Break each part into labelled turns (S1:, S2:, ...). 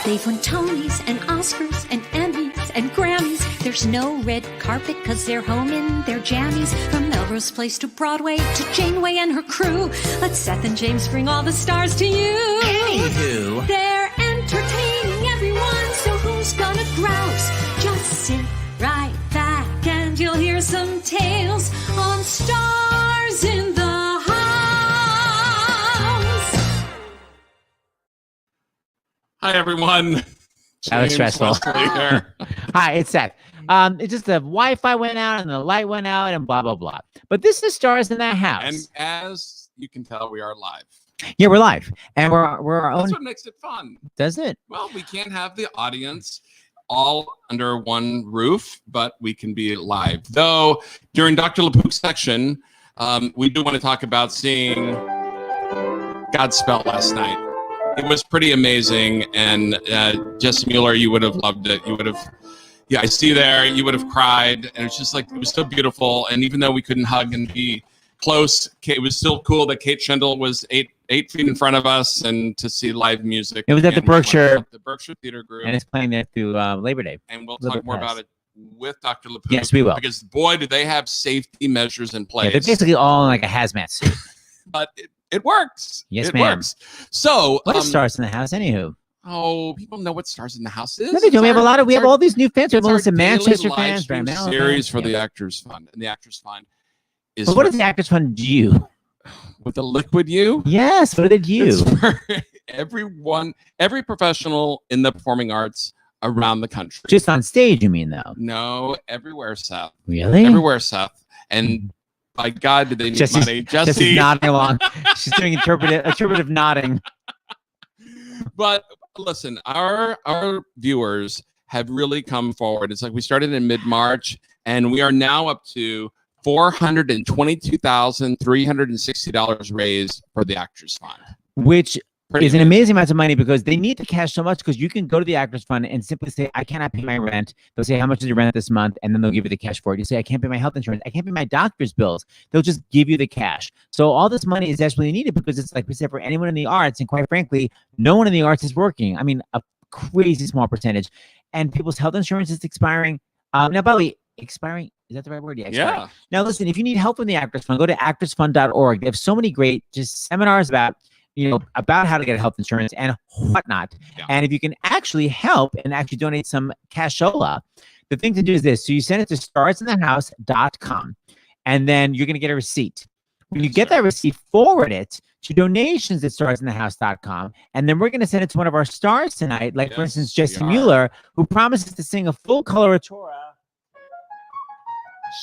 S1: They've won Tonys and Oscars and Emmys and Grammys. There's no red carpet because they're home in their jammies. From Melrose Place to Broadway to Janeway and her crew. Let Seth and James bring all the stars to you.
S2: Anywho,
S1: they're entertaining everyone, so who's gonna grouse? Just sit right back and you'll hear some tales on Stars in the
S3: Hi, everyone.
S4: That was stressful.
S3: Here.
S4: Hi, it's Seth. It's just the Wi-Fi went out and the light went out and blah, blah, blah. But this is Stars in the House.
S3: And as you can tell, we are live.
S4: Yeah, we're live. And we're our own.
S3: That's what makes it fun.
S4: Does it?
S3: Well, we can't have the audience all under one roof, but we can be live. Though, during Dr. LaPook's section, we do want to talk about seeing Godspell last night. It was pretty amazing, and Jessie Mueller, you would have loved it. You would have, I see you there. You would have cried, and it's just like, it was so beautiful. And even though we couldn't hug and be close, it was still cool that Kate Schendel was eight feet in front of us, and to see live music.
S4: It was at the Berkshire
S3: Theater Group,
S4: and it's playing there through Labor Day.
S3: And we'll talk more about it with Dr. LaPook.
S4: Yes, we will.
S3: Because boy, do they have safety measures in place.
S4: Yeah, they're basically all in like a hazmat suit.
S3: But it works.
S4: Yes,
S3: it
S4: ma'am.
S3: Works. So
S4: what is Stars in the House, anywho?
S3: Oh, people know what Stars in the House is.
S4: No, they do. We have all these new fans. We have Melissa Manchester fans,
S3: series for the Actors Fund, and the Actors Fund is.
S4: But what does the Actors Fund do?
S3: With the Liquid You?
S4: Yes. What did you?
S3: It's for every professional in the performing arts around the country.
S4: Just on stage, you mean, though?
S3: No, everywhere, Seth.
S4: Really?
S3: Everywhere, Seth. And by God, did they need money?
S4: Jesse's nodding along. She's doing interpretive nodding.
S3: But listen, our viewers have really come forward. It's like we started in mid-March, and we are now up to $422,360 raised for the Actors Fund.
S4: Which is an amazing amount of money, because they need the cash so much, because you can go to the Actors Fund and simply say, I cannot pay my rent. They'll say, how much is your rent this month? And then they'll give you the cash for it. You say, I can't pay my health insurance. I can't pay my doctor's bills. They'll just give you the cash. So all this money is desperately needed, because it's like we said, for anyone in the arts, and quite frankly, no one in the arts is working. I mean, a crazy small percentage. And people's health insurance is expiring. Now, by the way, expiring, is that the right word? Yeah. Now, listen, if you need help from the Actors Fund, go to actorsfund.org. They have so many great just seminars about how to get health insurance and whatnot. Yeah. And if you can actually help and actually donate some cashola, the thing to do is this. So you send it to starsinthehouse.com, and then you're going to get a receipt. When you get that receipt, forward it to donations at starsinthehouse.com, and then we're going to send it to one of our stars tonight, like, for instance, Jessie Mueller, who promises to sing a full coloratura.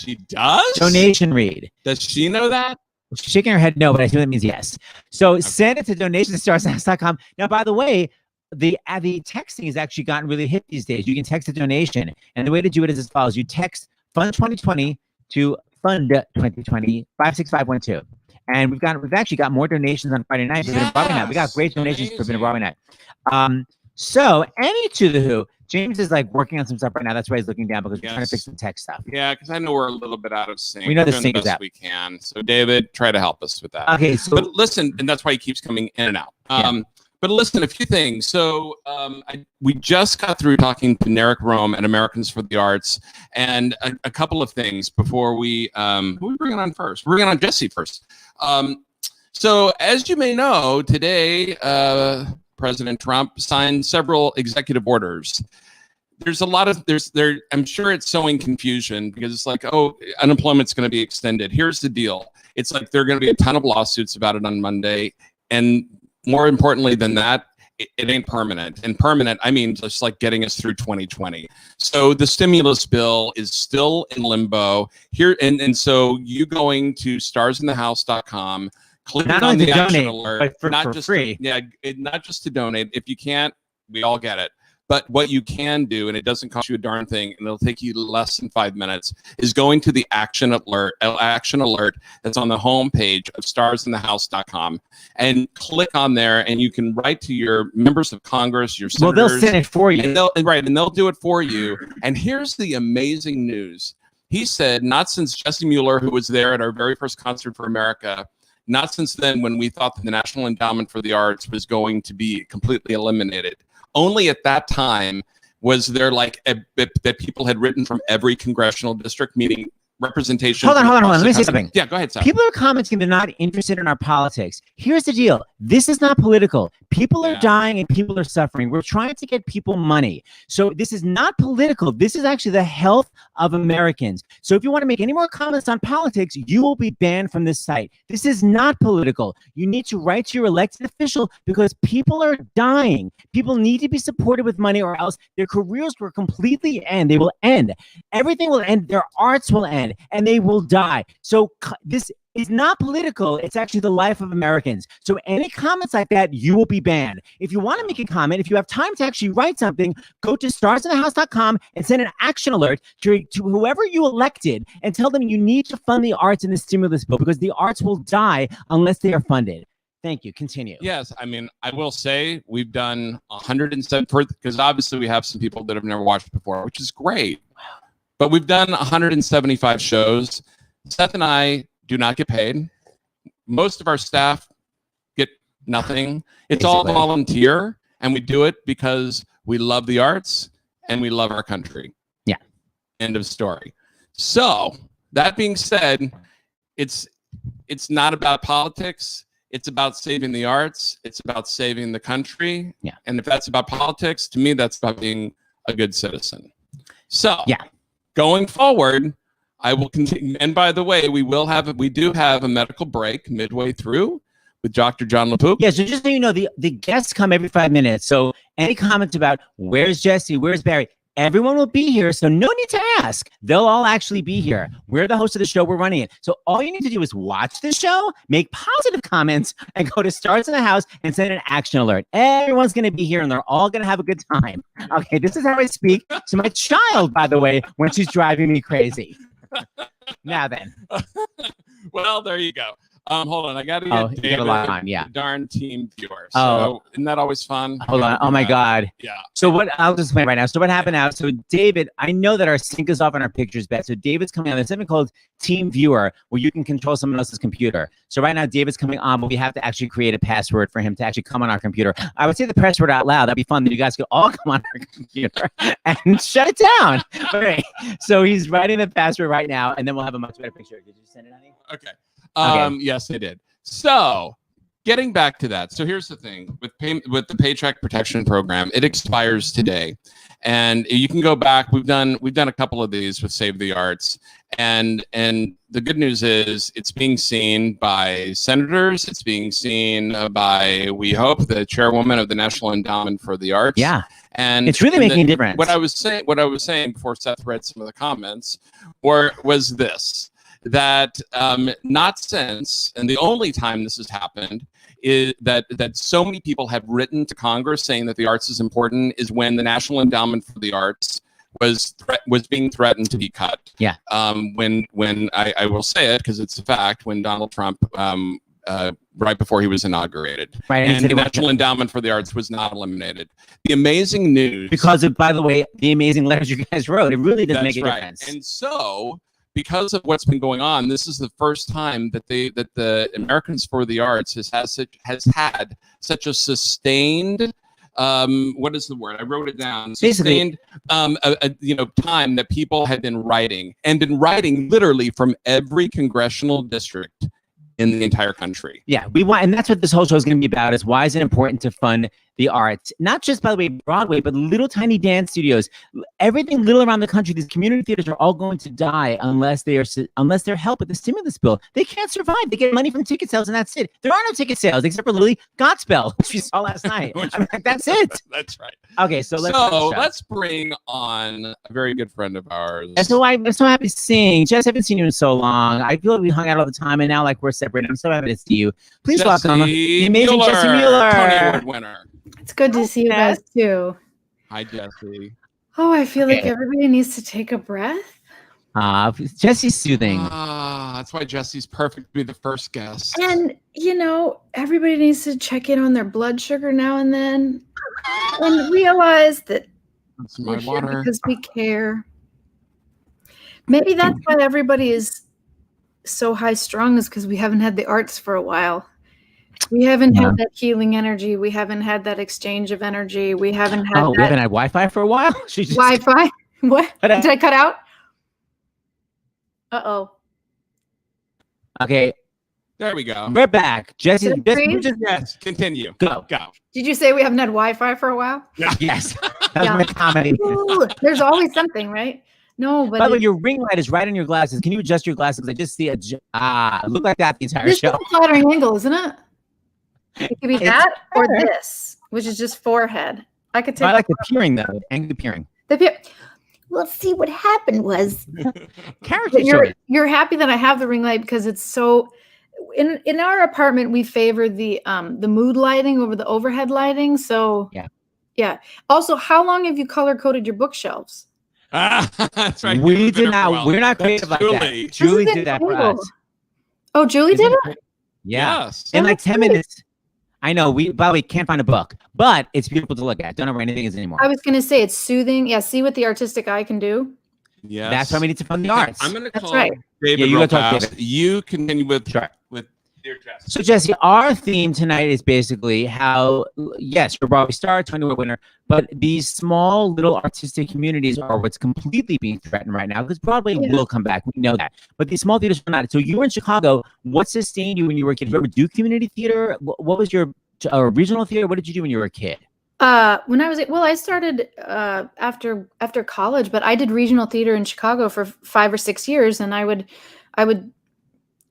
S3: She does?
S4: Donation read.
S3: Does she know that?
S4: She's shaking her head no, but I assume that means yes. So send it to donations@starsinthehouse.com. Now, by the way, the texting has actually gotten really hip these days. You can text a donation, and the way to do it is as follows. You text Fund 2020 to Fund 2020 56512. And we've actually got more donations on Friday night. Yes. Broadway night. We got great donations for Broadway night. So any to the who. James is like working on some stuff right now. That's why he's looking down, because we're trying to fix some tech stuff.
S3: Yeah, because I know we're a little bit out of sync.
S4: We know the
S3: doing
S4: sync
S3: the
S4: is
S3: best
S4: out.
S3: we can. So David, try to help us with that.
S4: Okay, so
S3: but listen, and that's why he keeps coming in and out. But listen, a few things. So we just got through talking to Narek Rome at Americans for the Arts, and a couple of things before we who are we bringing on first? We're bringing on Jessie first. So as you may know, today President Trump signed several executive orders. There's a lot of I'm sure it's sowing confusion, because it's like, oh, unemployment's going to be extended. Here's the deal. It's like there are going to be a ton of lawsuits about it on Monday, and more importantly than that, it ain't permanent. And permanent, I mean just like getting us through 2020. So the stimulus bill is still in limbo here, and so you going to starsinthehouse.com, clicking on the action alert,
S4: but for free.
S3: Not just to donate. If you can't, we all get it. But what you can do, and it doesn't cost you a darn thing, and it'll take you less than 5 minutes, is going to the action alert that's on the homepage of starsinthehouse.com, and click on there, and you can write to your members of Congress, your senators.
S4: Well, they'll send it for you.
S3: And they'll do it for you. And here's the amazing news. He said, not since Jessie Mueller, who was there at our very first Concert for America, not since then, when we thought that the National Endowment for the Arts was going to be completely eliminated. only at that time was there like that people had written from every congressional district, meaning representation.
S4: Hold on. Let me say something.
S3: Yeah, go ahead, Sal.
S4: People are commenting they're not interested in our politics. Here's the deal. This is not political. People are dying and people are suffering. We're trying to get people money. So this is not political. This is actually the health of Americans. So if you want to make any more comments on politics, you will be banned from this site. This is not political. You need to write to your elected official because people are dying. People need to be supported with money or else their careers will completely end. They will end. Everything will end. Their arts will end. And they will die. So this is not political. It's actually the life of Americans. So any comments like that, you will be banned. If you want to make a comment, if you have time to actually write something, go to starsinthehouse.com and send an action alert to whoever you elected and tell them you need to fund the arts in the stimulus bill because the arts will die unless they are funded. Thank you. Continue.
S3: Yes, I mean, I will say we've done 107 because obviously we have some people that have never watched before, which is great. But we've done 175 shows. Seth and I do not get paid. Most of our staff get nothing. It's all volunteer, and we do it because we love the arts and we love our country.
S4: Yeah.
S3: End of story. So that being said, it's not about politics. It's about saving the arts. It's about saving the country.
S4: Yeah.
S3: And if that's about politics, to me, that's about being a good citizen. So
S4: yeah.
S3: Going forward, I will continue. And by the way, we do have a medical break midway through with Dr. John LaPook.
S4: Yeah, so just so you know, the guests come every 5 minutes. So any comments about where's Jessie, where's Barry, everyone will be here. So no need to ask. They'll all actually be here. We're the host of the show. We're running it. So all you need to do is watch the show, make positive comments, and go to Stars in the House and send an action alert. Everyone's going to be here, and they're all going to have a good time. Okay, this is how I speak to my child, by the way, when she's driving me crazy. Now then.
S3: Well, there you go. Hold on, I got to get David,
S4: a lot on, yeah.
S3: Darn team viewer. So isn't that always fun?
S4: Hold on. Oh my God.
S3: Yeah.
S4: So I'll just explain right now. So what happened now? So David, I know that our sync is off on our pictures bet. So David's coming on. There's something called Team Viewer where you can control someone else's computer. So right now David's coming on, but we have to actually create a password for him to actually come on our computer. I would say the password out loud. That'd be fun. That you guys could all come on our computer and shut it down. Okay. So he's writing the password right now, and then we'll have a much better picture. Did you send it, honey?
S3: Okay. Yes, I did. So getting back to that. So here's the thing with the Paycheck Protection Program, it expires today. And you can go back. We've done a couple of these with Save the Arts. And the good news is it's being seen by senators. It's being seen by, we hope, the chairwoman of the National Endowment for the Arts.
S4: Yeah.
S3: And
S4: it's really making a difference.
S3: What I was saying before Seth read some of the comments was this. That not since, and the only time this has happened is that so many people have written to Congress saying that the arts is important is when the National Endowment for the Arts was being threatened to be cut.
S4: Yeah.
S3: When I will say it because it's a fact, when Donald Trump right before he was inaugurated,
S4: right,
S3: and the National Endowment for the Arts was not eliminated. The amazing news,
S4: because of, by the way, the amazing letters you guys wrote, it really does make a difference.
S3: And so, because of what's been going on, this is the first time that the Americans for the Arts has had such a sustained what is the word? I wrote it down. Sustained time that people had been writing literally from every congressional district in the entire country.
S4: Yeah, we want, and that's what this whole show is going to be about, is why is it important to fund the arts? Not just, by the way, Broadway, but little tiny dance studios, everything little around the country. These community theaters are all going to die unless they're helped with the stimulus bill. They can't survive. They get money from ticket sales, and that's it. There are no ticket sales except for Lily Godspell, which we saw last night. I mean, that's it.
S3: That's right.
S4: Okay, so let's
S3: bring on a very good friend of ours.
S4: And so I'm so happy seeing Jess. I haven't seen you in so long. I feel like we hung out all the time, and now like we're separated. I'm so happy to see you. Please welcome the amazing Jessie Mueller,
S3: Tony Award winner.
S2: It's good to see you guys too.
S3: Hi, Jessie.
S2: Oh, I feel like everybody needs to take a breath.
S4: Jessie's soothing.
S3: That's why Jessie's perfect to be the first guest.
S2: And, everybody needs to check in on their blood sugar now and then and realize that we're here because we care. Maybe that's why everybody is so high strung, is because we haven't had the arts for a while. We haven't had that healing energy. We haven't had that exchange of energy. We haven't had
S4: we haven't had Wi-Fi for a while.
S2: Wi-Fi? What? Did I cut out? Uh-oh.
S4: Okay.
S3: There we go.
S4: We're back. Jessie,
S3: yes, continue.
S4: Go.
S2: Did you say we haven't had Wi-Fi for a while?
S4: Yes. That was my comedy.
S2: Ooh, there's always something, right? No, but
S4: by the way, your ring light is right on your glasses. Can you adjust your glasses? I just see it look like that the entire show.
S2: This is a flattering angle, isn't it? It could be that or this, which is just forehead. I could take.
S4: I like the peering though, and the peering.
S2: Well, see, what happened was
S4: character.
S2: You're happy that I have the ring light because it's so. In our apartment, we favor the mood lighting over the overhead lighting. So yeah. Also, how long have you color coded your bookshelves?
S3: That's right.
S4: We did not. We're not creative like that. Julie did that for us.
S2: Oh, Julie did it?
S4: Yeah. Yes. In like 10 minutes. I know. By the way, can't find a book, but it's beautiful to look at. Don't know where anything is anymore.
S2: I was going to say it's soothing. Yeah. See what the artistic eye can do.
S3: Yeah.
S4: That's why we need to fund the arts.
S3: I'm going to call
S2: right.
S3: David.
S4: You
S3: go
S4: talk David.
S3: You continue with Dear Jessie.
S4: So Jessie, our theme tonight is basically how, yes, you're a Broadway star, 20-award winner, but these small little artistic communities are what's completely being threatened right now because Broadway will come back. We know that. But these small theaters are not. So you were in Chicago. What sustained you when you were a kid? Did you ever do community theater? What was your regional theater? What did you do when you were a kid?
S2: When I was I started after college, but I did regional theater in Chicago for 5 or 6 years, and I would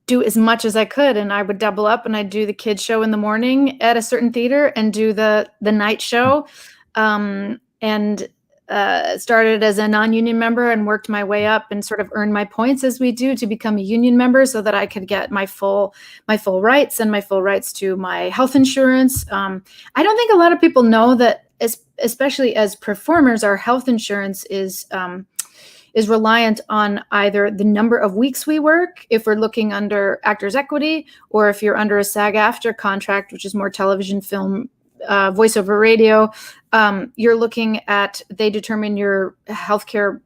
S2: do as much as I could, and I would double up, and I'd do the kids show in the morning at a certain theater and do the night show, and started as a non-union member and worked my way up and sort of earned my points as we do to become a union member so that I could get my full rights and my full rights to my health insurance. I don't think a lot of people know that, especially as performers, our health insurance is reliant on either the number of weeks we work, if we're looking under Actors Equity, or if you're under a SAG-AFTRA contract, which is more television, film, voiceover radio. You're looking at, they determine your healthcare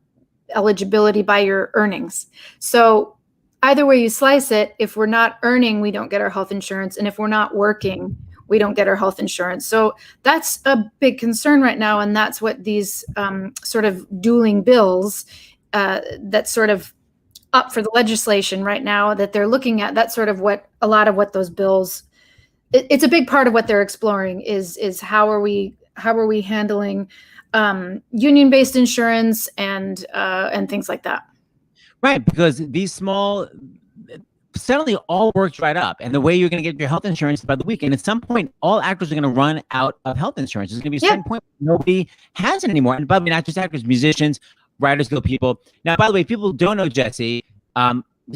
S2: eligibility by your earnings. So either way you slice it, if we're not earning, we don't get our health insurance. And if we're not working, we don't get our health insurance. So that's a big concern right now. And that's what these sort of dueling bills that's sort of up for the legislation right now that they're looking at. That's sort of what a lot of what those bills, it's a big part of what they're exploring is how are we handling union-based insurance and things like that.
S4: Right, because these small suddenly all works right up, and the way you're going to get your health insurance is by the week. And at some point, all actors are going to run out of health insurance. There's going to be a certain point where nobody has it anymore. And by the way, not just actors, musicians, Writers Guild people. Now, by the way, people don't know Jessie.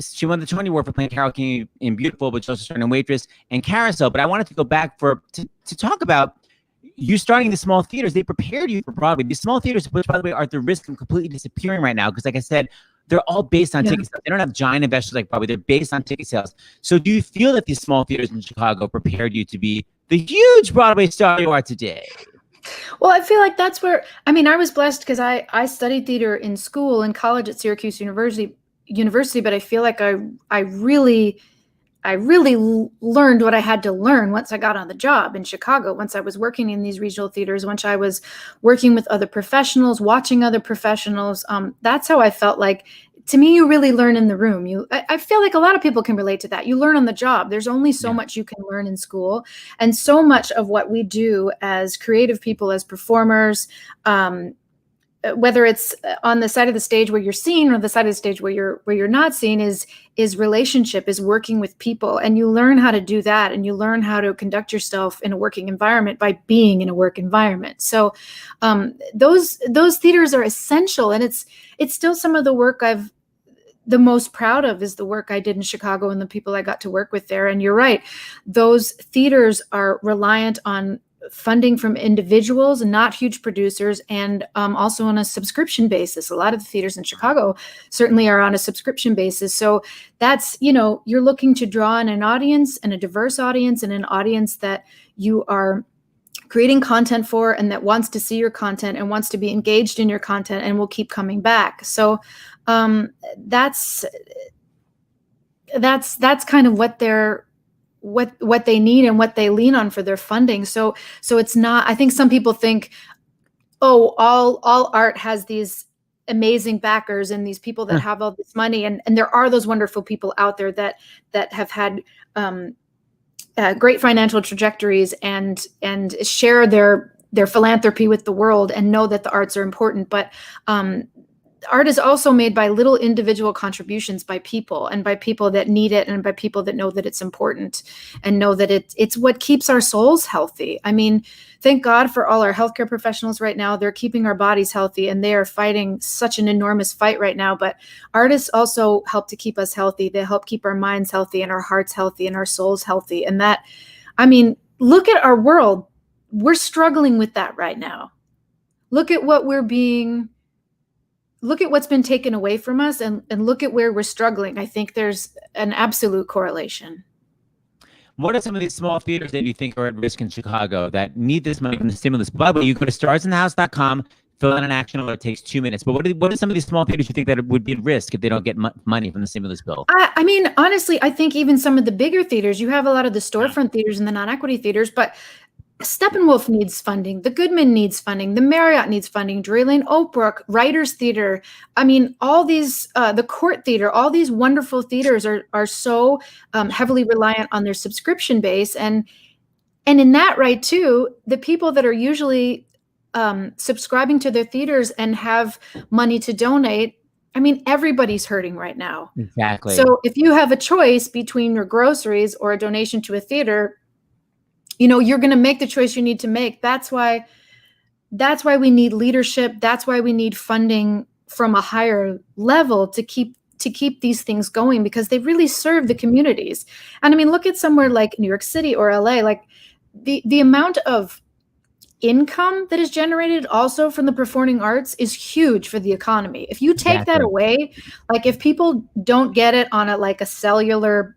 S4: She won the Tony Award for playing Carole King in Beautiful, but she also starred in Waitress and Carousel. But I wanted to go back to talk about you starting the small theaters. They prepared you for Broadway. These small theaters, which by the way are at the risk of completely disappearing right now, because like I said, they're all based on ticket sales. They don't have giant investors like Broadway. They're based on ticket sales. So do you feel that these small theaters in Chicago prepared you to be the huge Broadway star you are today?
S2: Well, I feel like that's where, I mean, I was blessed because I studied theater in school and college at Syracuse University, but I feel like I really learned what I had to learn once I got on the job in Chicago, once I was working in these regional theaters, once I was working with other professionals, watching other professionals. That's how I felt like, to me, you really learn in the room. I feel like a lot of people can relate to that. You learn on the job. There's only so much you can learn in school. And so much of what we do as creative people, as performers, whether it's on the side of the stage where you're seen or the side of the stage where you're not seen, is relationship, is working with people. And you learn how to do that, and you learn how to conduct yourself in a working environment by being in a work environment. So those theaters are essential, and it's still some of the work the most proud of is the work I did in Chicago and the people I got to work with there. And you're right, those theaters are reliant on funding from individuals, not huge producers, and also on a subscription basis. A lot of the theaters in Chicago certainly are on a subscription basis. So that's, you're looking to draw in an audience, and a diverse audience, and an audience that you are creating content for, and that wants to see your content and wants to be engaged in your content and will keep coming back. So that's kind of what they're what they need and what they lean on for their funding. So it's not, I think some people think, oh, all art has these amazing backers and these people that have all this money. And there are those wonderful people out there that have had great financial trajectories and share their philanthropy with the world and know that the arts are important. But art is also made by little individual contributions by people, and by people that need it, and by people that know that it's important and know that it's what keeps our souls healthy. I mean, thank God for all our healthcare professionals right now. They're keeping our bodies healthy, and they are fighting such an enormous fight right now. But artists also help to keep us healthy. They help keep our minds healthy and our hearts healthy and our souls healthy. And that, I mean, look at our world. We're struggling with that right now. Look at what's been taken away from us, and look at where we're struggling. I think there's an absolute correlation.
S4: What are some of these small theaters that you think are at risk in Chicago that need this money from the stimulus? By the way, you go to starsinthehouse.com, fill out an action order. It takes 2 minutes. But what are some of these small theaters you think that would be at risk if they don't get money from the stimulus bill?
S2: I mean, honestly, I think even some of the bigger theaters, you have a lot of the storefront theaters and the non-equity theaters, but Steppenwolf needs funding. The Goodman needs funding. The Marriott needs funding. Drury Lane Oakbrook, Writers Theater. I mean, all these, the Court Theater, all these wonderful theaters are so heavily reliant on their subscription base. And in that right too, the people that are usually subscribing to their theaters and have money to donate, I mean, everybody's hurting right now.
S4: Exactly.
S2: So if you have a choice between your groceries or a donation to a theater, you know, you're going to make the choice you need to make. That's why we need leadership. That's why we need funding from a higher level to keep these things going, because they really serve the communities. And I mean, look at somewhere like New York City or LA, like the amount of income that is generated also from the performing arts is huge for the economy. If you take that away, like if people don't get it on a cellular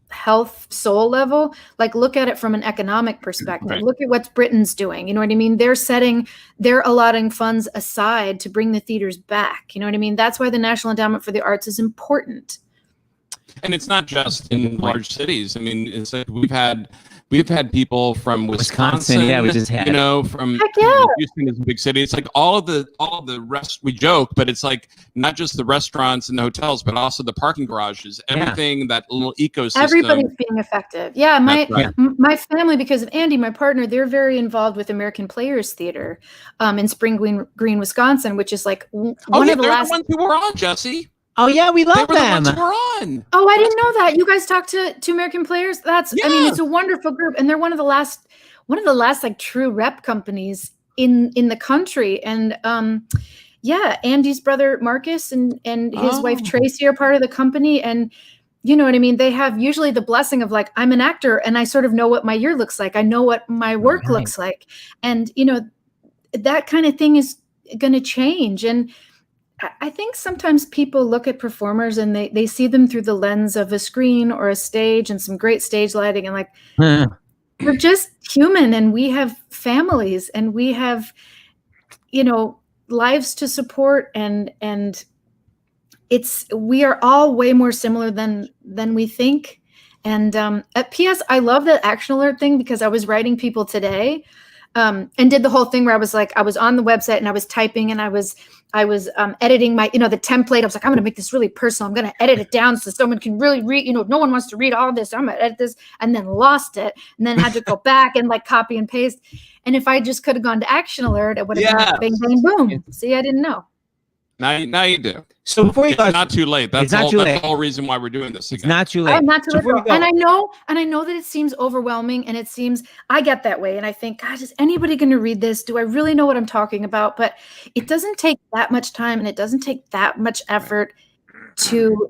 S2: health soul level, like look at it from an economic perspective. Right. Look at what Britain's doing. You know what I mean? They're allotting funds aside to bring the theaters back. You know what I mean? That's why the National Endowment for the Arts is important.
S3: And it's not just in large cities. I mean, it's like we've had people from Wisconsin,
S4: yeah, we just had,
S3: from Houston is a big city. It's like all of the rest, we joke, but it's like not just the restaurants and the hotels, but also the parking garages, everything, that little ecosystem.
S2: Everybody's being effective. Yeah, my family, because of Andy, my partner, they're very involved with American Players Theater in Spring Green, Wisconsin, which is like one of the last
S3: ones who were on, Jessie.
S4: Oh yeah, we love them.
S3: The ones who were on.
S2: Oh, I didn't know that. You guys talked to American Players? I mean, it's a wonderful group, and they're one of the last like true rep companies in the country. And Andy's brother Marcus and his wife Tracy are part of the company, and you know what I mean? They have usually the blessing of like, I'm an actor and I sort of know what my year looks like. I know what my work looks like. And that kind of thing is going to change. And I think sometimes people look at performers and they see them through the lens of a screen or a stage and some great stage lighting, and like, we're just human, and we have families, and we have, lives to support, and we are all way more similar than we think. And at PS, I love the action alert thing, because I was writing people today and did the whole thing where I was on the website and I was typing and I was editing my, the template. I was like, I'm going to make this really personal. I'm going to edit it down so someone can really read, no one wants to read all this. I'm going to edit this, and then lost it, and then had to go back and like copy and paste. And if I just could have gone to action alert, it would have been bang, bang, boom. See, I didn't know.
S3: Now you do.
S4: So before you
S3: go, it's not too late. That's
S4: the
S3: whole reason why we're doing this again.
S4: It's not too late.
S2: I'm not too late. And I know that it seems overwhelming, and it seems, I get that way. And I think, gosh, is anybody going to read this? Do I really know what I'm talking about? But it doesn't take that much time, and it doesn't take that much effort to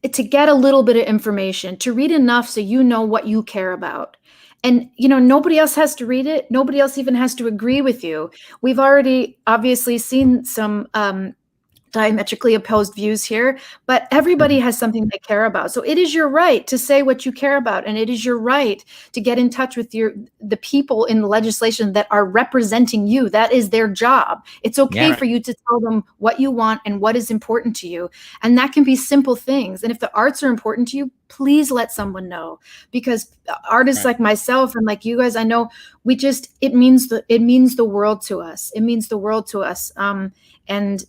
S2: get a little bit of information, to read enough so you know what you care about. And, nobody else has to read it. Nobody else even has to agree with you. We've already obviously seen some diametrically opposed views here, but everybody has something they care about. So it is your right to say what you care about, and it is your right to get in touch with the people in the legislation that are representing you. That is their job. It's okay for you to tell them what you want and what is important to you, and that can be simple things. And if the arts are important to you, please let someone know, because artists like myself and like you guys, I know it means the world to us. It means the world to us. And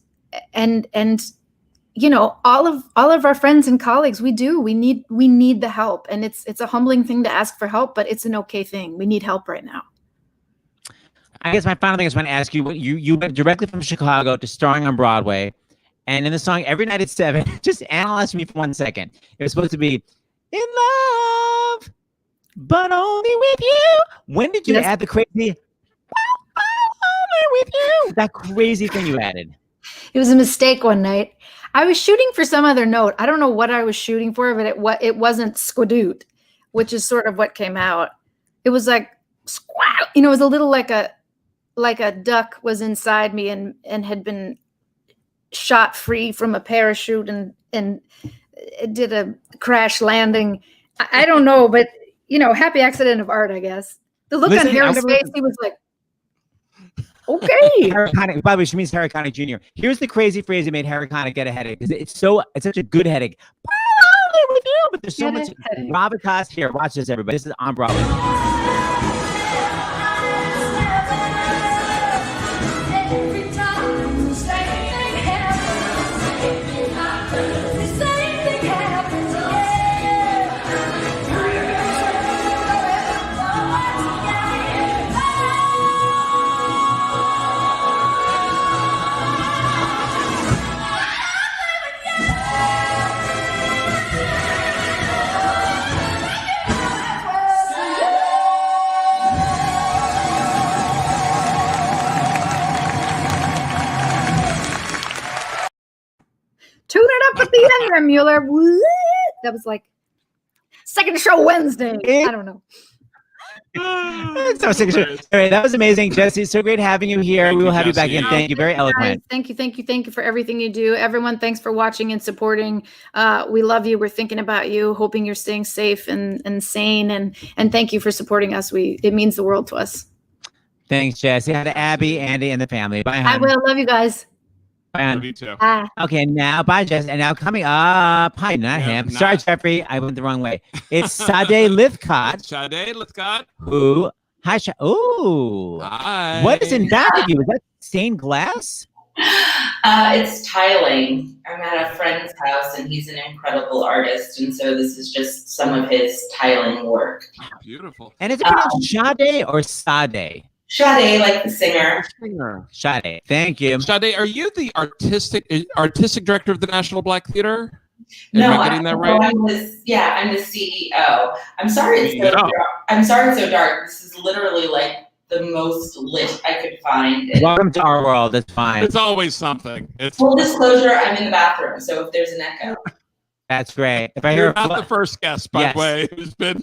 S2: you know, all of our friends and colleagues, we need the help, and it's a humbling thing to ask for help, but it's an okay thing. We need help right now.
S4: I guess my final thing is, I want to ask you, you went directly from Chicago to starring on Broadway, and in the song Every Night at 7, just analyze me for 1 second. It was supposed to be in love, but only with you. When did you add the crazy only with you? That crazy thing you added.
S2: It was a mistake one night. I was shooting for some other note. I don't know what I was shooting for, but it wasn't squadoot, which is sort of what came out. It was like squat. You know, it was a little like a duck was inside me and had been shot free from a parachute and it did a crash landing. I don't know, but you know, happy accident of art, I guess. The look on Harry's face, he was like, okay.
S4: Harry Connick, by the way, she means Harry Connick Jr. Here's the crazy phrase that made Harry Connick get a headache, because it's such a good headache. With you, but there's so much gravitas here. Watch this, everybody. This is on Broadway.
S2: Tune it up at the end there, Mueller. That was like second show Wednesday. I don't know.
S4: That was amazing, Jessie. So great having you here. We will have you back in. Thank you. Very eloquent.
S2: Thank you for everything you do. Everyone, thanks for watching and supporting. We love you. We're thinking about you, hoping you're staying safe and sane. And thank you for supporting us. It means the world to us.
S4: Thanks, Jessie. Hi to Abby, Andy, and the family. Bye, hon.
S2: I will. Love you guys.
S3: Love you too.
S4: Okay, now bye, Jess. And now coming up, hi, not him. Sorry, Jeffrey, I went the wrong way. It's Sade Lithcott.
S3: Sade Lithcott.
S4: Who? Hi, oh.
S3: Hi.
S4: What is in back of you? Is that stained glass?
S5: It's tiling. I'm at a friend's house, and he's an incredible artist, and so this is just some of his tiling work.
S3: Beautiful.
S4: And is it pronounced Sade or Sade?
S5: Sade, like the singer.
S4: Sade. Thank you.
S3: Sade, are you the artistic director of the National Black Theater?
S5: No,
S3: Am I getting that right?
S5: I'm the CEO. I'm sorry it's so dark. I'm sorry it's so dark. This is literally like the most lit I could find.
S4: Welcome to our world. It's fine.
S3: It's always something.
S5: Full disclosure, I'm in the bathroom, so if there's an echo.
S4: That's great. If I
S3: You're
S4: hear
S3: not the first guest, by the way, who's been.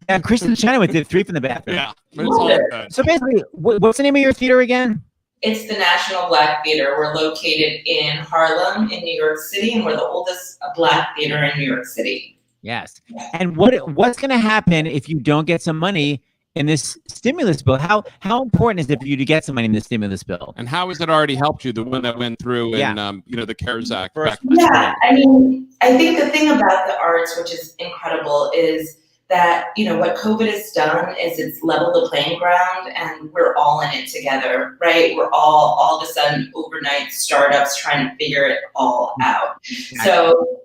S4: Yeah, Kristen Chenoweth did 3 from the bathroom.
S3: Yeah, but it's all good.
S4: So basically, what's the name of your theater again?
S5: It's the National Black Theater. We're located in Harlem, in New York City, and we're the oldest Black theater in New York City.
S4: Yes. And what's going to happen if you don't get some money in this stimulus bill? How important is it for you to get some money in the stimulus bill?
S3: And how has it already helped you? The one that went through in the CARES Act.
S5: Yeah, I mean, I think the thing about the arts, which is incredible, is that, you know, what COVID has done is it's leveled the playing ground, and we're all in it together, right? We're all of a sudden overnight startups trying to figure it all out. So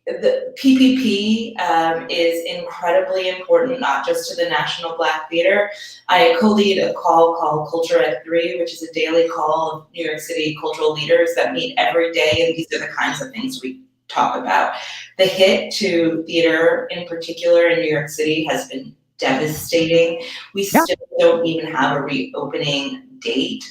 S5: the PPP is incredibly important, not just to the National Black Theater. I co-lead a call called Culture at 3, which is a daily call of New York City cultural leaders that meet every day, and these are the kinds of things we talk about. The hit to theater in particular in New York City has been devastating. We still don't even have a reopening date.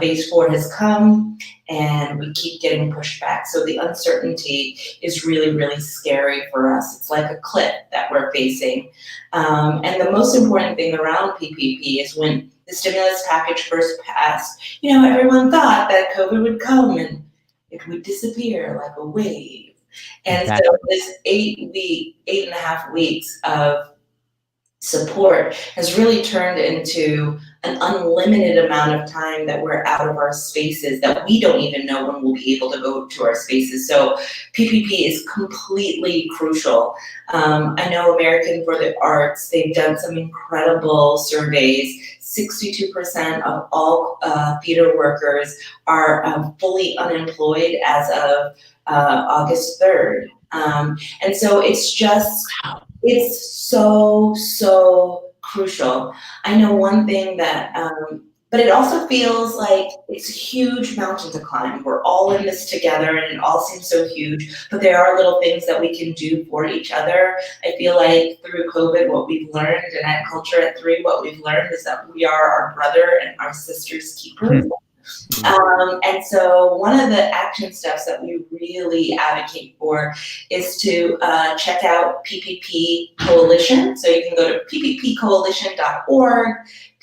S5: Phase 4 has come, and we keep getting pushed back. So the uncertainty is really, really scary for us. It's like a cliff that we're facing. And the most important thing around PPP is when the stimulus package first passed, you know, everyone thought that COVID would come and it would disappear like a wave. And
S4: Exactly.
S5: so this 8.5 weeks of support has really turned into an unlimited amount of time that we're out of our spaces that we don't even know when we'll be able to go to our spaces. So PPP is completely crucial. I know American for the Arts, they've done some incredible surveys. 62% of all theater workers are fully unemployed as of August 3rd. And so it's just, it's so crucial. I know one thing that, but it also feels like it's a huge mountain to climb. We're all in this together and it all seems so huge, but there are little things that we can do for each other. I feel like through COVID, what we've learned, and at Culture at 3, what we've learned is that we are our brother and our sister's keepers. And so one of the action steps that we really advocate for is to check out PPP Coalition. So you can go to pppcoalition.org,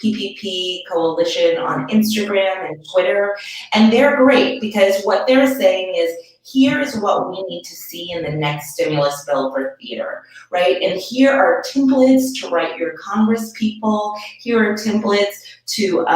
S5: PPP Coalition on Instagram and Twitter. And they're great because what they're saying is, here's what we need to see in the next stimulus bill for theater, right? And here are templates to write your Congress people. Here are templates to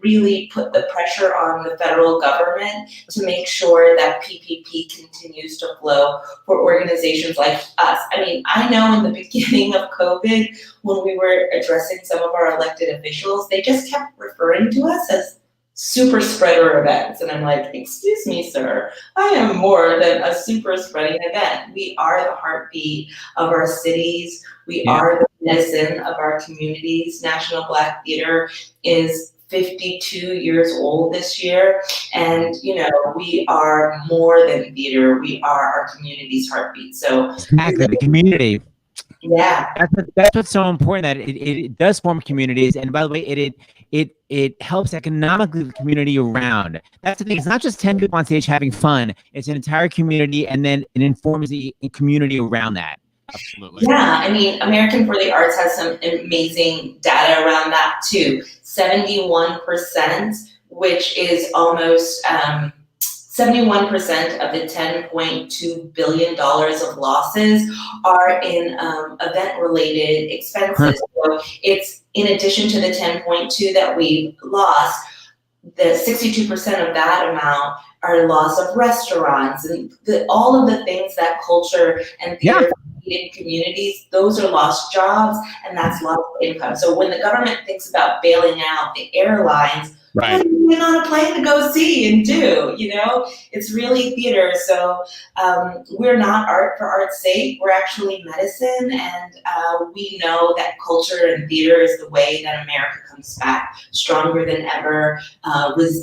S5: really put the pressure on the federal government to make sure that PPP continues to flow for organizations like us. I mean, I know in the beginning of COVID, when we were addressing some of our elected officials, they just kept referring to us as super spreader events. And I'm like, excuse me, sir, I am more than a super spreading event. We are the heartbeat of our cities. We are the medicine of our communities. National Black Theater is 52 years old this year. And, you know, we are more than theater. We are our community's heartbeat. So
S4: Exactly, the community.
S5: Yeah.
S4: That's what's so important, that it does form communities. And by the way, it helps economically the community around. That's the thing. It's not just 10 people on stage having fun. It's an entire community, and then it informs the community around that.
S3: Absolutely.
S5: Yeah, I mean, American for the Arts has some amazing data around that too. 71%, which is almost 71% of the $10.2 billion of losses are in event-related expenses. So it's in addition to the 10.2 that we lost, the 62% of that amount are loss of restaurants and all of the things that culture and theater in communities, those are lost jobs and that's lost income. So when the government thinks about bailing out the airlines, what do you get on a plane to go see and do? You know, it's really theater. So we're not art for art's sake. We're actually medicine, and we know that culture and theater is the way that America comes back stronger than ever,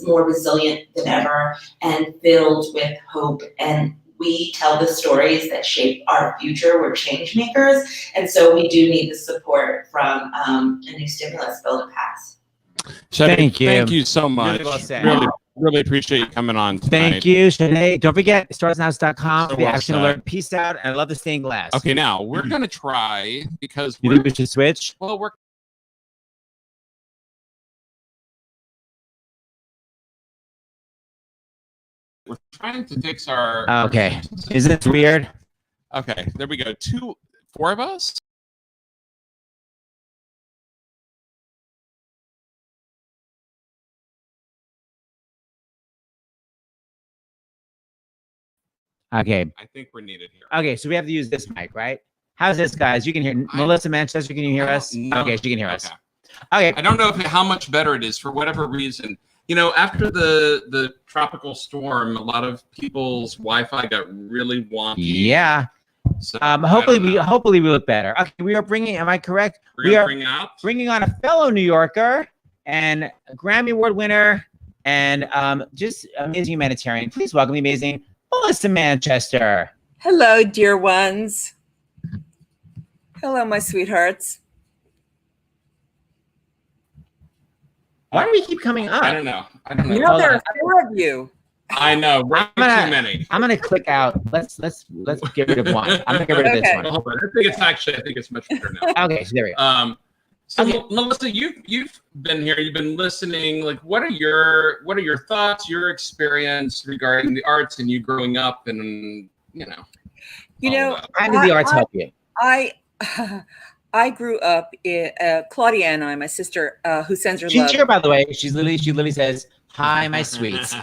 S5: more resilient than ever, and filled with hope. And we tell the stories that shape our future. We're change makers, and so we do need the support from a new stimulus bill to pass.
S3: Sade,
S4: Thank you.
S3: Thank you so much.
S4: Really well said.
S3: Really appreciate you coming on tonight.
S4: Thank you, Sade. Don't forget, starsnows.com for the
S3: well
S4: action
S3: said.
S4: alert. Peace out. And I love the stained glass.
S3: Okay, now we're going to try, because
S4: You think we should switch?
S3: well, we're trying to fix our...
S4: Okay. Isn't it weird?
S3: Okay, there we go. 4 of us?
S4: Okay.
S3: I think we're needed here.
S4: Okay, so we have to use this mic, right? How's this, guys? You can hear Melissa Manchester. Can you hear us?
S3: No.
S4: Okay, she can hear us.
S3: Okay.
S4: Okay.
S3: I don't know how much better it is for whatever reason. You know, after the tropical storm, a lot of people's Wi-Fi got really wonky.
S4: Yeah.
S3: So,
S4: hopefully we look better. Okay, we are bringing. Am I correct? We are bringing on a fellow New Yorker and a Grammy Award winner and just amazing humanitarian. Please welcome the amazing Melissa Manchester.
S6: Hello, dear ones. Hello, my sweethearts.
S4: Why do we keep coming up?
S3: I don't know.
S6: You know, there are 4 of you.
S3: I know. We're too many.
S4: I'm gonna click out. Let's get rid of one. I'm gonna get rid of this one.
S3: I think it's much better now.
S4: Okay, so there we go.
S3: So Melissa, you've been here. You've been listening. Like, what are your thoughts, your experience regarding the arts, and you growing up, and
S4: how did the arts help you?
S6: I grew up in Claudia and I, my sister, who sends her
S4: She's
S6: love.
S4: here, by the way. She literally says, "Hi, my sweets."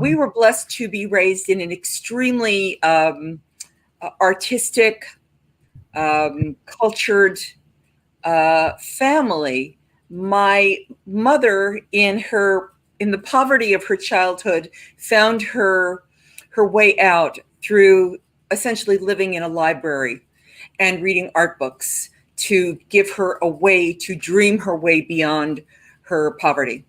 S6: We were blessed to be raised in an extremely artistic, cultured family. My mother, in the poverty of her childhood, found her way out through essentially living in a library and reading art books to give her a way to dream her way beyond her poverty.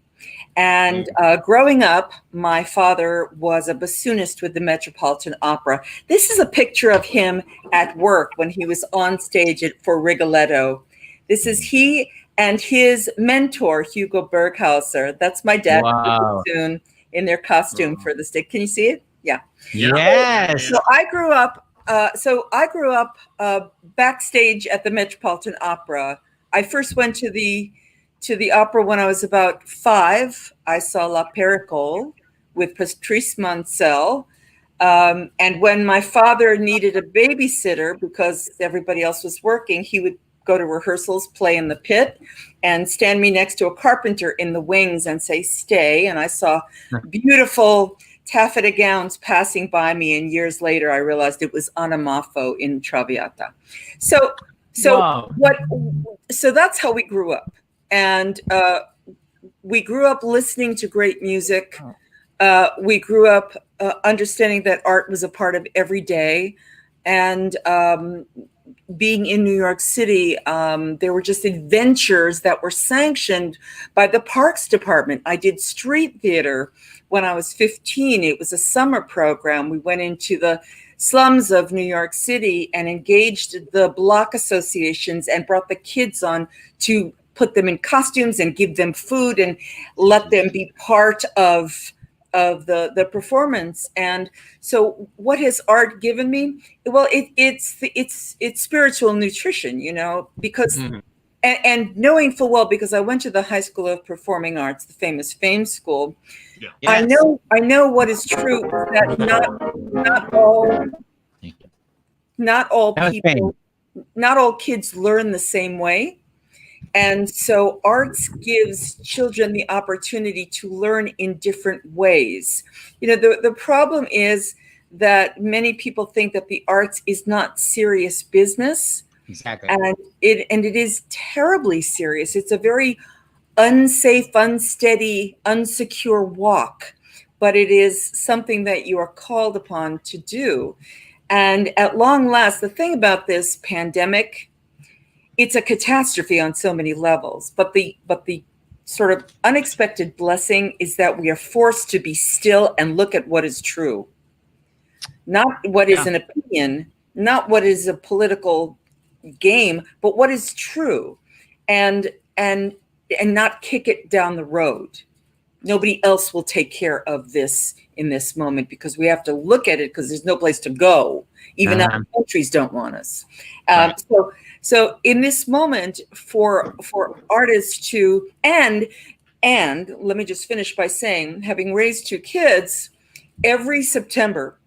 S6: And growing up, my father was a bassoonist with the Metropolitan Opera. This is a picture of him at work when he was on stage for Rigoletto. This is he and his mentor, Hugo Berghauser. That's my dad,
S4: Wow.
S6: bassoon, in their costume for the stick. Can you see it? Yeah.
S4: Yes.
S6: So I grew up. Backstage at the Metropolitan Opera. I first went to the opera when I was about 5. I saw La Pericole with Patrice Mansell. And when my father needed a babysitter because everybody else was working, he would go to rehearsals, play in the pit, and stand me next to a carpenter in the wings and say, "Stay." And I saw beautiful taffeta gowns passing by me, and years later I realized it was Anna Maffo in Traviata. So that's how we grew up. And we grew up listening to great music. We grew up understanding that art was a part of every day. And being in New York City, there were just adventures that were sanctioned by the Parks Department. I did street theater when I was 15. It was a summer program. We went into the slums of New York City and engaged the block associations and brought the kids on to put them in costumes and give them food and let them be part of the performance. And so what has art given me? Well, it's spiritual nutrition, because and knowing full well, because I went to the High School of Performing Arts, the famous Fame School. Yeah. Yes. I know what is true, that not all kids learn the same way. And so arts gives children the opportunity to learn in different ways. The problem is that many people think that the arts is not serious business.
S4: Exactly.
S6: And it is terribly serious. It's a very unsafe, unsteady, unsecure walk, but it is something that you are called upon to do. And at long last, the thing about this pandemic, it's a catastrophe on so many levels, but the sort of unexpected blessing is that we are forced to be still and look at what is true, not what is an opinion, not what is a political game, but what is true, and not kick it down the road. Nobody else will take care of this in this moment because we have to look at it because there's no place to go. Even other countries don't want us. Right. So in this moment, for artists to and let me just finish by saying, having raised 2 kids, every September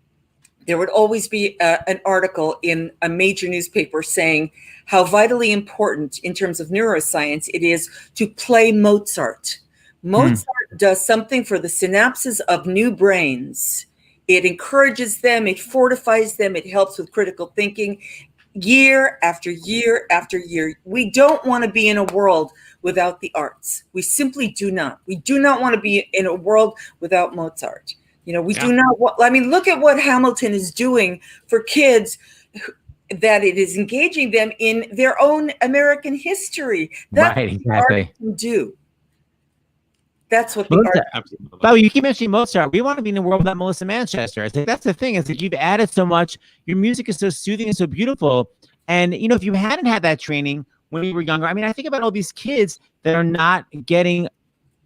S6: there would always be an article in a major newspaper saying how vitally important in terms of neuroscience it is to play Mozart. Mozart does something for the synapses of new brains. It encourages them, it fortifies them, it helps with critical thinking year after year after year. We don't want to be in a world without the arts. We simply do not. We do not want to be in a world without Mozart. We do not want, look at what Hamilton is doing for kids, that it is engaging them in their own American history. That's
S4: right, exactly.
S6: What art can do. That's what the art.
S4: But you keep mentioning Mozart. We want to be in a world without Melissa Manchester. It's like, that's the thing. It's like you've added so much. Your music is so soothing and so beautiful. And if you hadn't had that training when you were younger, I think about all these kids that are not getting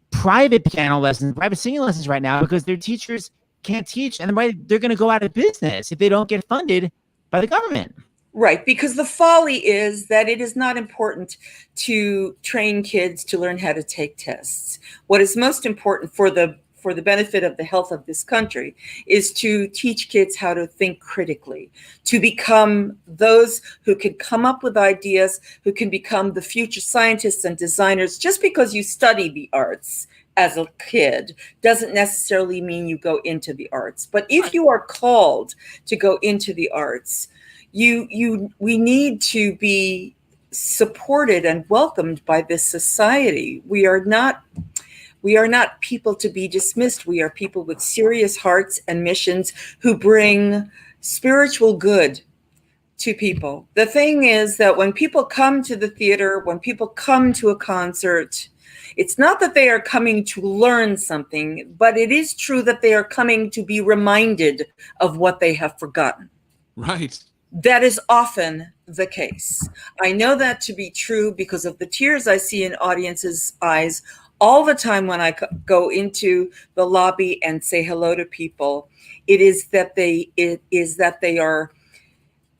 S4: private piano lessons, private singing lessons right now because their teachers can't teach, and they're going to go out of business if they don't get funded by the government.
S6: Right, because the folly is that it is not important to train kids to learn how to take tests. What is most important for the benefit of the health of this country is to teach kids how to think critically, to become those who can come up with ideas, who can become the future scientists and designers. Just because you study the arts as a kid doesn't necessarily mean you go into the arts. But if you are called to go into the arts, we need to be supported and welcomed by this society. We are not people to be dismissed. We are people with serious hearts and missions who bring spiritual good to people. The thing is that when people come to the theater, when people come to a concert, it's not that they are coming to learn something, but it is true that they are coming to be reminded of what they have forgotten.
S3: Right.
S6: That is often the case. I know that to be true because of the tears I see in audiences' eyes all the time when I go into the lobby and say hello to people. It is that they are,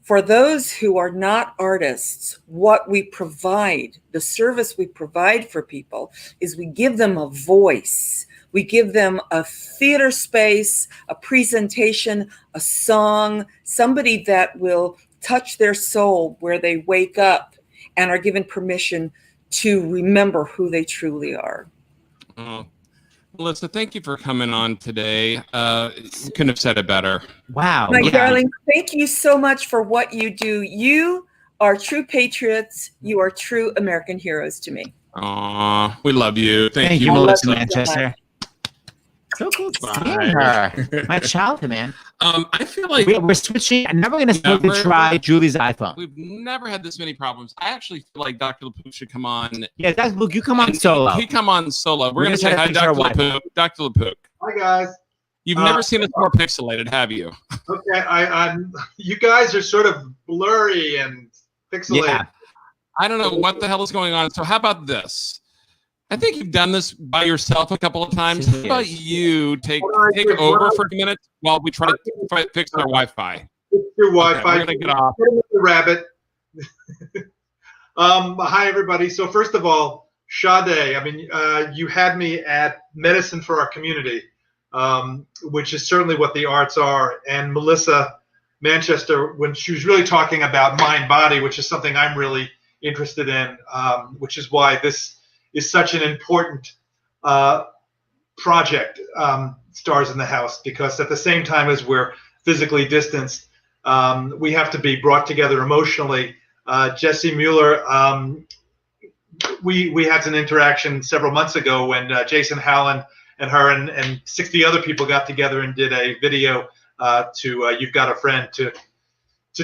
S6: for those who are not artists, what we provide, the service we provide for people is we give them a voice. We give them a theater space, a presentation, a song, somebody that will touch their soul where they wake up and are given permission to remember who they truly are.
S3: Melissa, thank you for coming on today. You couldn't have said it better.
S4: Wow.
S6: My darling, thank you so much for what you do. You are true patriots. You are true American heroes to me.
S3: Aw, we love you. Thank you,
S4: Melissa
S3: Melissa.
S4: Manchester. So cool seeing her. My childhood, man.
S3: I feel like
S4: we're switching. I'm never going to try Julie's iPhone.
S3: We've never had this many problems. I actually feel like Dr. LaPook should come on.
S4: Yeah, Dr. LaPook, you come on solo.
S3: He come on solo. We're going to say hi, Dr. LaPook. Dr. LaPook.
S7: Hi, guys.
S3: You've never seen us more pixelated, have you?
S7: Okay, you guys are sort of blurry and pixelated.
S3: Yeah. I don't know what the hell is going on. So how about this? I think you've done this by yourself a couple of times. How about you take over for a minute while we try to fix our Wi-Fi?
S7: Fix your Wi-Fi.
S3: Okay, we're gonna get off.
S7: The rabbit. Hi, everybody. So first of all, Sade, I mean, you had me at Medicine for Our Community, which is certainly what the arts are. And Melissa Manchester, when she was really talking about mind-body, which is something I'm really interested in, which is why this is such an important project, Stars in the House, because at the same time as we're physically distanced, we have to be brought together emotionally. Jessie Mueller, we had an interaction several months ago when Jason Howland and her and 60 other people got together and did a video to You've Got a Friend to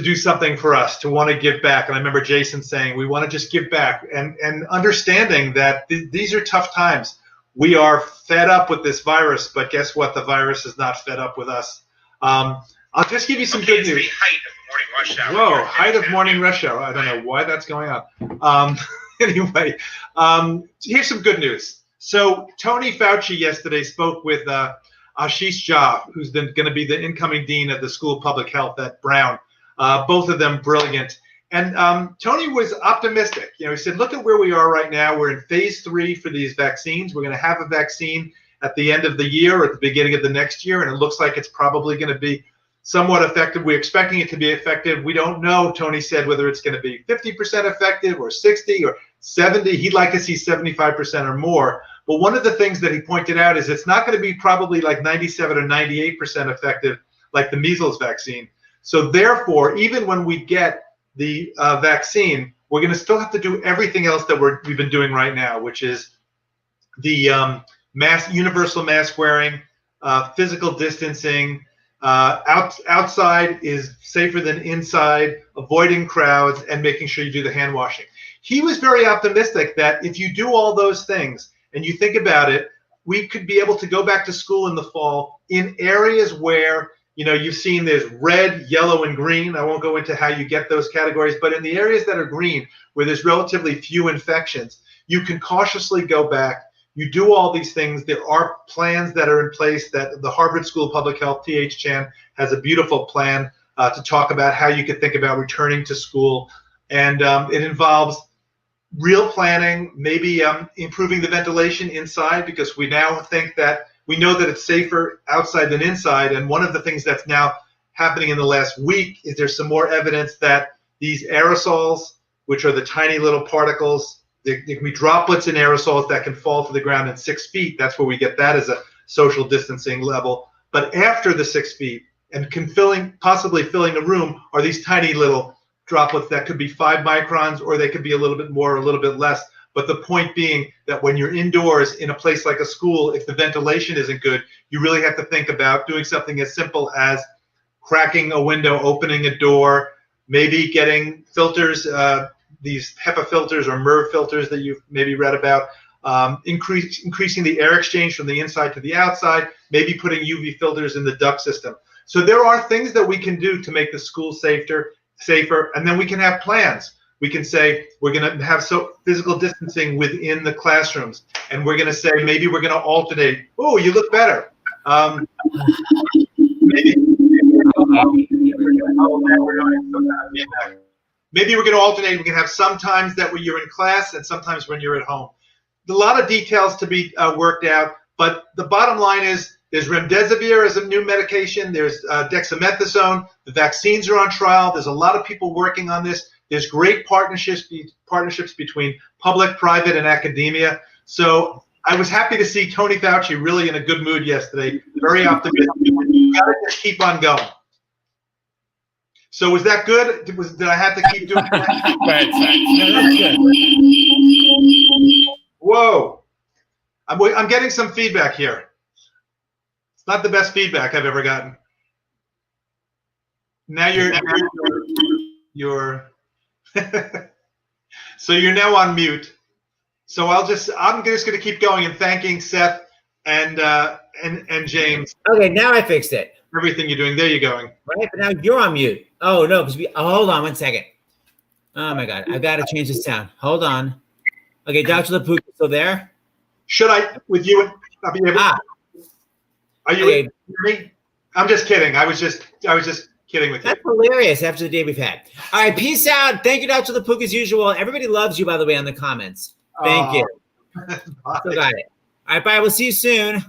S7: do something for us, to want to give back. And I remember Jason saying, we want to just give back, and understanding that these are tough times. We are fed up with this virus, but guess what? The virus is not fed up with us. I'll just give you some good news.
S8: Height of morning rush hour.
S7: Whoa, height of morning rush hour. I don't know why that's going on. Anyway, here's some good news. So Tony Fauci yesterday spoke with Ashish Jha, who's going to be the incoming dean of the School of Public Health at Brown. Both of them brilliant. And Tony was optimistic. You know, he said, look at where we are right now. We're in phase 3 for these vaccines. We're going to have a vaccine at the end of the year or at the beginning of the next year. And it looks like it's probably going to be somewhat effective. We're expecting it to be effective. We don't know, Tony said, whether it's going to be 50% effective or 60 or 70. He'd like to see 75% or more. But one of the things that he pointed out is it's not going to be probably like 97 or 98% effective like the measles vaccine. So therefore, even when we get the vaccine, we're going to still have to do everything else that we've been doing right now, which is the universal mask wearing, physical distancing. Outside is safer than inside, avoiding crowds, and making sure you do the hand washing. He was very optimistic that if you do all those things and you think about it, we could be able to go back to school in the fall in areas where, you know, you've seen there's red, yellow, and green. I won't go into how you get those categories, but in the areas that are green, where there's relatively few infections, you can cautiously go back. You do all these things. There are plans that are in place that the Harvard School of Public Health, T.H. Chan, has a beautiful plan to talk about how you could think about returning to school. And it involves real planning, maybe improving the ventilation inside, because we now think that we know that it's safer outside than inside. And one of the things that's now happening in the last week is there's some more evidence that these aerosols, which are the tiny little particles, there can be droplets in aerosols that can fall to the ground at 6 feet. That's where we get that as a social distancing level. But after the 6 feet, and possibly filling a room, are these tiny little droplets that could be 5 microns, or they could be a little bit more or a little bit less. But the point being that when you're indoors in a place like a school, if the ventilation isn't good, you really have to think about doing something as simple as cracking a window, opening a door, maybe getting filters, these HEPA filters or MERV filters that you've maybe read about, increasing the air exchange from the inside to the outside, maybe putting UV filters in the duct system. So there are things that we can do to make the school safer, and then we can have plans. We can say we're going to have physical distancing within the classrooms, and we're going to say maybe we're going to alternate. Oh, you look better. Maybe we're going to alternate. We can have some times that when you're in class and sometimes when you're at home. A lot of details to be worked out, but the bottom line is there's remdesivir as a new medication. There's dexamethasone. The vaccines are on trial. There's a lot of people working on this. There's great partnerships between public, private, and academia. So I was happy to see Tony Fauci really in a good mood yesterday, very optimistic. You got to just keep on going. So was that good? Did I have to keep doing that? Whoa. I'm getting some feedback here. It's not the best feedback I've ever gotten. Now you're so you're now on mute. So I'm just going to keep going and thanking Seth and James.
S4: Okay, now I fixed it.
S7: Everything you're doing. There you're going.
S4: Right, but now you're on mute. Oh no, because hold on 1 second. Oh my God, I've got to change the sound. Hold on. Okay, Dr. LaPook is still there?
S7: Should I with you? I'll be able. Are you with me? I'm just kidding. I was just kidding with you.
S4: That's hilarious after the day we've had. All right, peace out. Thank you, Dr. LaPook, as usual. Everybody loves you, by the way, on the comments. Thank you. Still got it. All right, bye. We'll see you soon.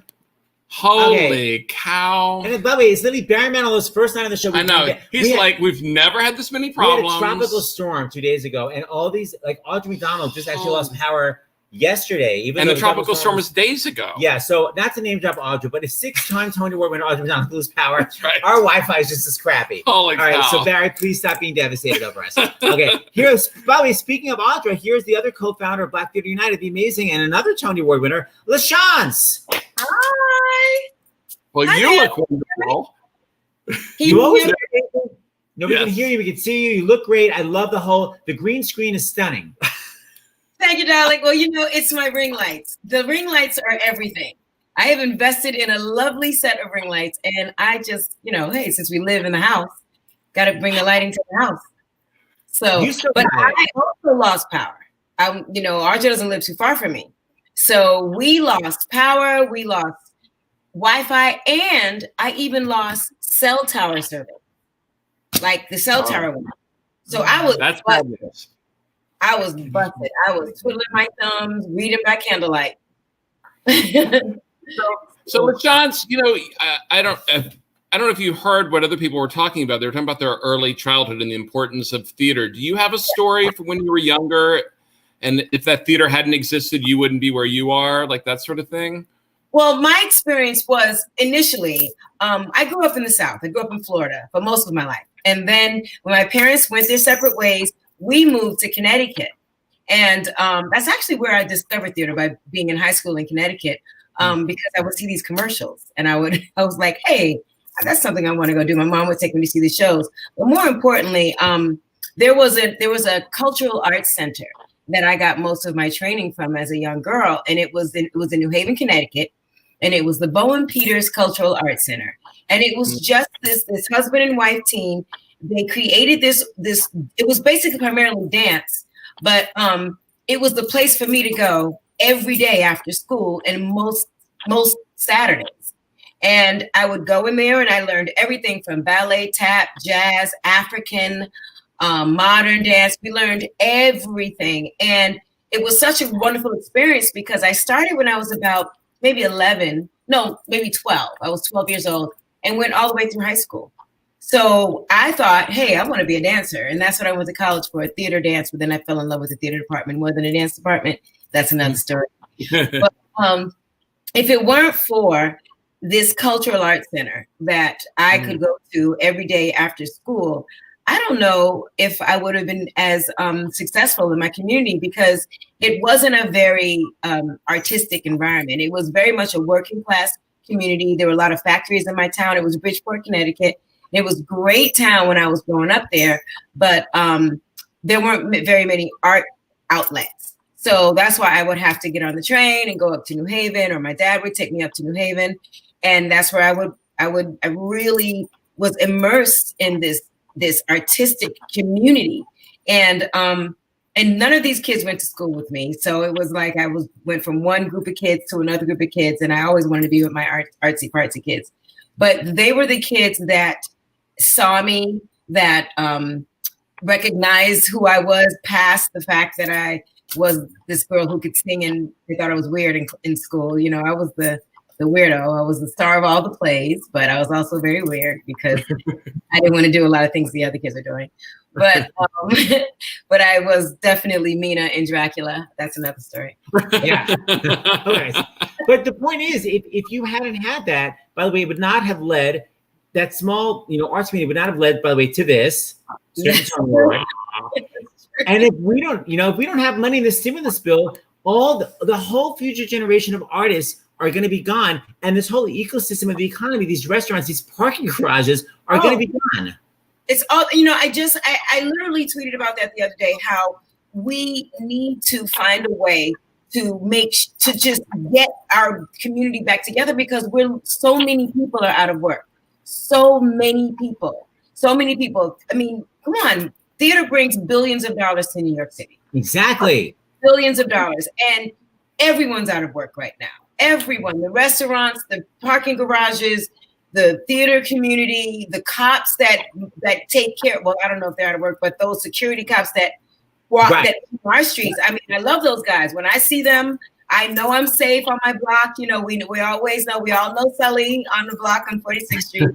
S3: Holy cow.
S4: And by the way, it's literally Barry Manilow's first night on the show.
S3: I know. We've never had this many problems.
S4: We had a tropical storm 2 days ago, and all these, like Audrey McDonald just actually lost power yesterday.
S3: And the tropical storm was days ago.
S4: Yeah, so not to name drop Audrey, but a 6-time Tony Award winner Audrey McDonald lose power.
S3: Right.
S4: Our Wi-Fi is just as crappy.
S3: Holy cow.
S4: All right, so Barry, please stop being devastated over us. Okay, here's, by the way, speaking of Audrey, here's the other co-founder of Black Theater United, the amazing and another Tony Award winner, LaChanze.
S8: Hi.
S3: Well,
S8: Hi,
S3: you look wonderful.
S4: Nobody can hear you. We can see you. You look great. I love the green screen is stunning.
S8: Thank you, darling. Well, it's my ring lights. The ring lights are everything. I have invested in a lovely set of ring lights, and I just, hey, since we live in the house, got to bring the lighting to the house. So, but I also lost power. RJ doesn't live too far from me. So we lost power, we lost Wi-Fi, and I even lost cell tower service, like the cell tower one. So that's fabulous. I was busted. I was twiddling my thumbs, reading by candlelight.
S3: So LaChanze, I don't know if you heard what other people were talking about. They were talking about their early childhood and the importance of theater. Do you have a story from when you were younger? And if that theater hadn't existed, you wouldn't be where you are, like that sort of thing?
S8: Well, my experience was initially, I grew up in the South. I grew up in Florida for most of my life. And then when my parents went their separate ways, we moved to Connecticut. And that's actually where I discovered theater, by being in high school in Connecticut, because I would see these commercials and I was like, hey, that's something I want to go do. My mom would take me to see the shows. But more importantly, there was a cultural arts center that I got most of my training from as a young girl. And it was in New Haven, Connecticut. And it was the Bowen Peters Cultural Arts Center. And it was just this husband and wife team. They created this, it was basically primarily dance, but it was the place for me to go every day after school and most Saturdays. And I would go in there and I learned everything from ballet, tap, jazz, African, modern dance. We learned everything. And it was such a wonderful experience because I started when I was about maybe 11, no, maybe 12. I was 12 years old and went all the way through high school. So I thought, hey, I want to be a dancer. And that's what I went to college for, a theater dance. But then I fell in love with the theater department more than the dance department. That's another story. But if it weren't for this cultural arts center that I could go to every day after school, I don't know if I would have been as successful in my community because it wasn't a very artistic environment. It was very much a working class community. There were a lot of factories in my town. It was Bridgeport, Connecticut. It was a great town when I was growing up there, but there weren't very many art outlets. So that's why I would have to get on the train and go up to New Haven, or my dad would take me up to New Haven. And that's where I really was immersed in this artistic community. And none of these kids went to school with me. So it was like went from one group of kids to another group of kids. And I always wanted to be with my artsy fartsy kids. But they were the kids that saw me, that recognized who I was past the fact that I was this girl who could sing and they thought I was weird in school. You know, I was the weirdo. I was the star of all the plays, but I was also very weird because I didn't want to do a lot of things the other kids are doing. But but I was definitely Mina in Dracula. That's another story.
S4: Yeah. Okay. But the point is, if you hadn't had that, by the way, it would not have led that small, arts community would not have led, by the way, to this. And if we don't have money in the stimulus bill, the whole future generation of artists are going to be gone, and this whole ecosystem of the economy, these restaurants, these parking garages are going to be gone.
S8: It's all, I literally tweeted about that the other day, how we need to find a way to just get our community back together because so many people are out of work. So many people. I mean, come on. Theater brings billions of dollars to New York City.
S4: Exactly.
S8: Billions of dollars. And everyone's out of work right now. Everyone, the restaurants, the parking garages, the theater community, the cops that take care. Well, I don't know if they're out of work, but those security cops that walk that our streets. I mean, I love those guys. When I see them, I know I'm safe on my block. We always know. We all know Sully on the block on 46th Street.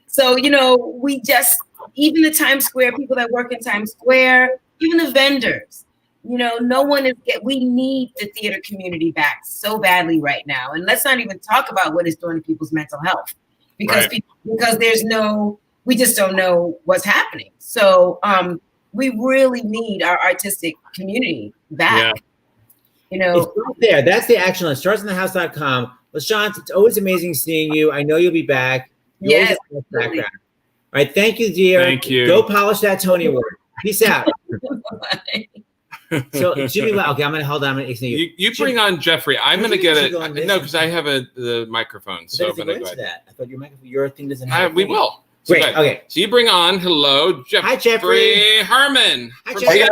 S8: So we just, even the Times Square people that work in Times Square, even the vendors. No one we need the theater community back so badly right now. And let's not even talk about what it's doing to people's mental health because we just don't know what's happening. So we really need our artistic community back. Yeah.
S4: It's right there. That's the action list. StarsInTheHouse.com. LaChanze, it's always amazing seeing you. I know you'll be back.
S8: Yes.
S4: All right. Thank you, dear.
S3: Thank you.
S4: Go polish that Tony Award. Peace out. So Jimmy, okay, I'm gonna hold on.
S3: You bring on Jeffrey. I'm gonna get it. No, because I have the microphone. So I'm gonna go ahead.
S4: That. I thought your thing doesn't have.
S3: We will.
S4: Great. Okay.
S3: So you bring on Jeffrey.
S4: Hi, Jeffrey.
S3: Harmon.
S4: Hi, Jeffrey.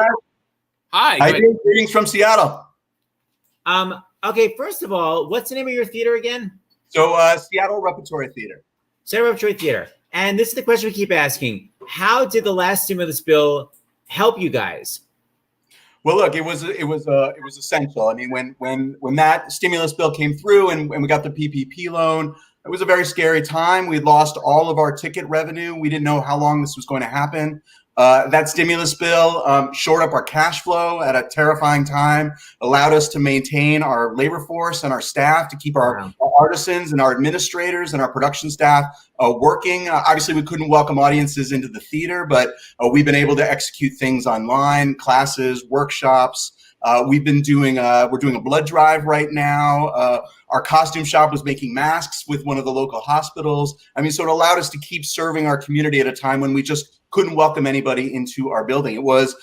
S3: Hi.
S9: Hi. Greetings from Seattle.
S4: Okay. First of all, what's the name of your theater again?
S9: So Seattle Repertory Theater.
S4: Seattle Repertory Theater. And this is the question we keep asking: how did the last stimulus bill help you guys?
S9: Well, look, it was essential. I mean, when that stimulus bill came through and we got the PPP loan, it was a very scary time. We'd lost all of our ticket revenue. We didn't know how long this was going to happen. That stimulus bill shored up our cash flow at a terrifying time, allowed us to maintain our labor force and our staff, to keep our artisans and our administrators and our production staff working. Obviously, we couldn't welcome audiences into the theater, but we've been able to execute things online, classes, workshops. We're doing a blood drive right now. Our costume shop was making masks with one of the local hospitals. I mean, so it allowed us to keep serving our community at a time when we just couldn't welcome anybody into our building. It was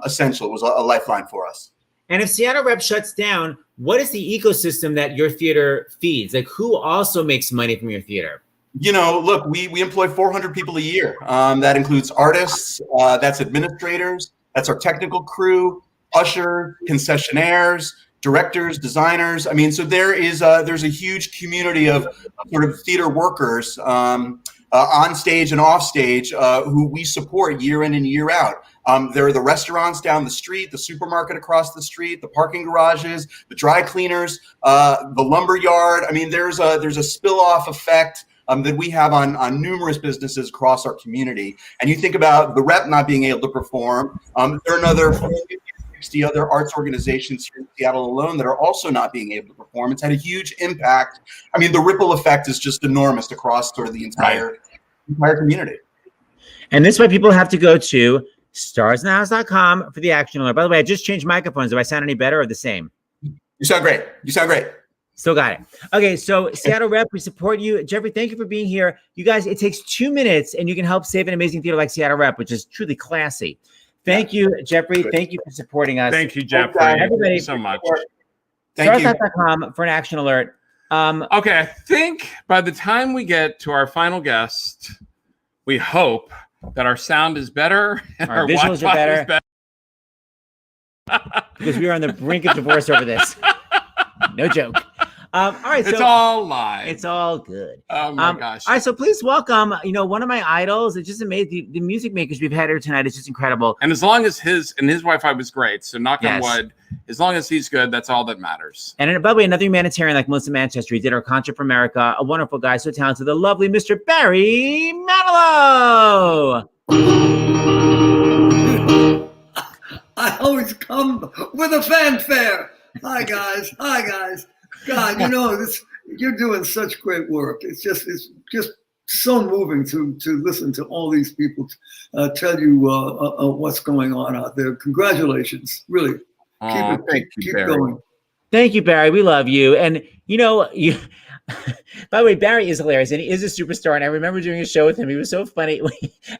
S9: essential. It was a lifeline for us.
S4: And if Seattle Rep shuts down, what is the ecosystem that your theater feeds? Like, who also makes money from your theater?
S9: Look, we employ 400 people a year. That includes artists, that's administrators, that's our technical crew, ushers, concessionaires. directors, designers. I mean, so there's a huge community of sort of theater workers on stage and off stage who we support year in and year out. There are the restaurants down the street, the supermarket across the street, the parking garages, the dry cleaners, the lumber yard. I mean, there's a spill-off effect that we have on numerous businesses across our community. And you think about the Rep not being able to perform. There are another 60 other arts organizations here in Seattle alone that are also not being able to perform. It's had a huge impact. I mean, the ripple effect is just enormous across sort of the entire community.
S4: And this way people have to go to starsinthehouse.com for the action alert. By the way, I just changed microphones. Do I sound any better or the same?
S9: You sound great. You sound great.
S4: Still got it. Okay, so Seattle Rep, we support you. Jeffrey, thank you for being here. You guys, it takes 2 minutes and you can help save an amazing theater like Seattle Rep, which is truly classy. Thank you, Jeffrey. Thank you for supporting us.
S3: Thank you, Jeffrey.
S4: Everybody,
S3: Thank you so much.
S4: Starsinthehouse.com for an action alert.
S3: Okay, I think by the time we get to our final guest, we hope that our sound is better and our
S4: visuals are
S3: Wi-Fi is
S4: better. Because we are on the brink of divorce over this. No joke. All right, so
S3: it's all live.
S4: It's all good.
S3: Oh my gosh.
S4: All right, so please welcome, one of my idols. It's just amazing. The music makers we've had here tonight is just incredible.
S3: And as long as his Wi-Fi was great, so knock on wood, as long as he's good, that's all that matters.
S4: And by the way, another humanitarian like Melissa Manchester, he did our Contra for America, a wonderful guy, so talented, the lovely Mr. Barry Manilow.
S10: I always come with a fanfare. Hi guys. God, you're doing such great work. It's just so moving to listen to all these people tell you what's going on out there. Congratulations, really. Keep going.
S4: Thank you, Barry. We love you. And by the way, Barry is hilarious and he is a superstar. And I remember doing a show with him. He was so funny.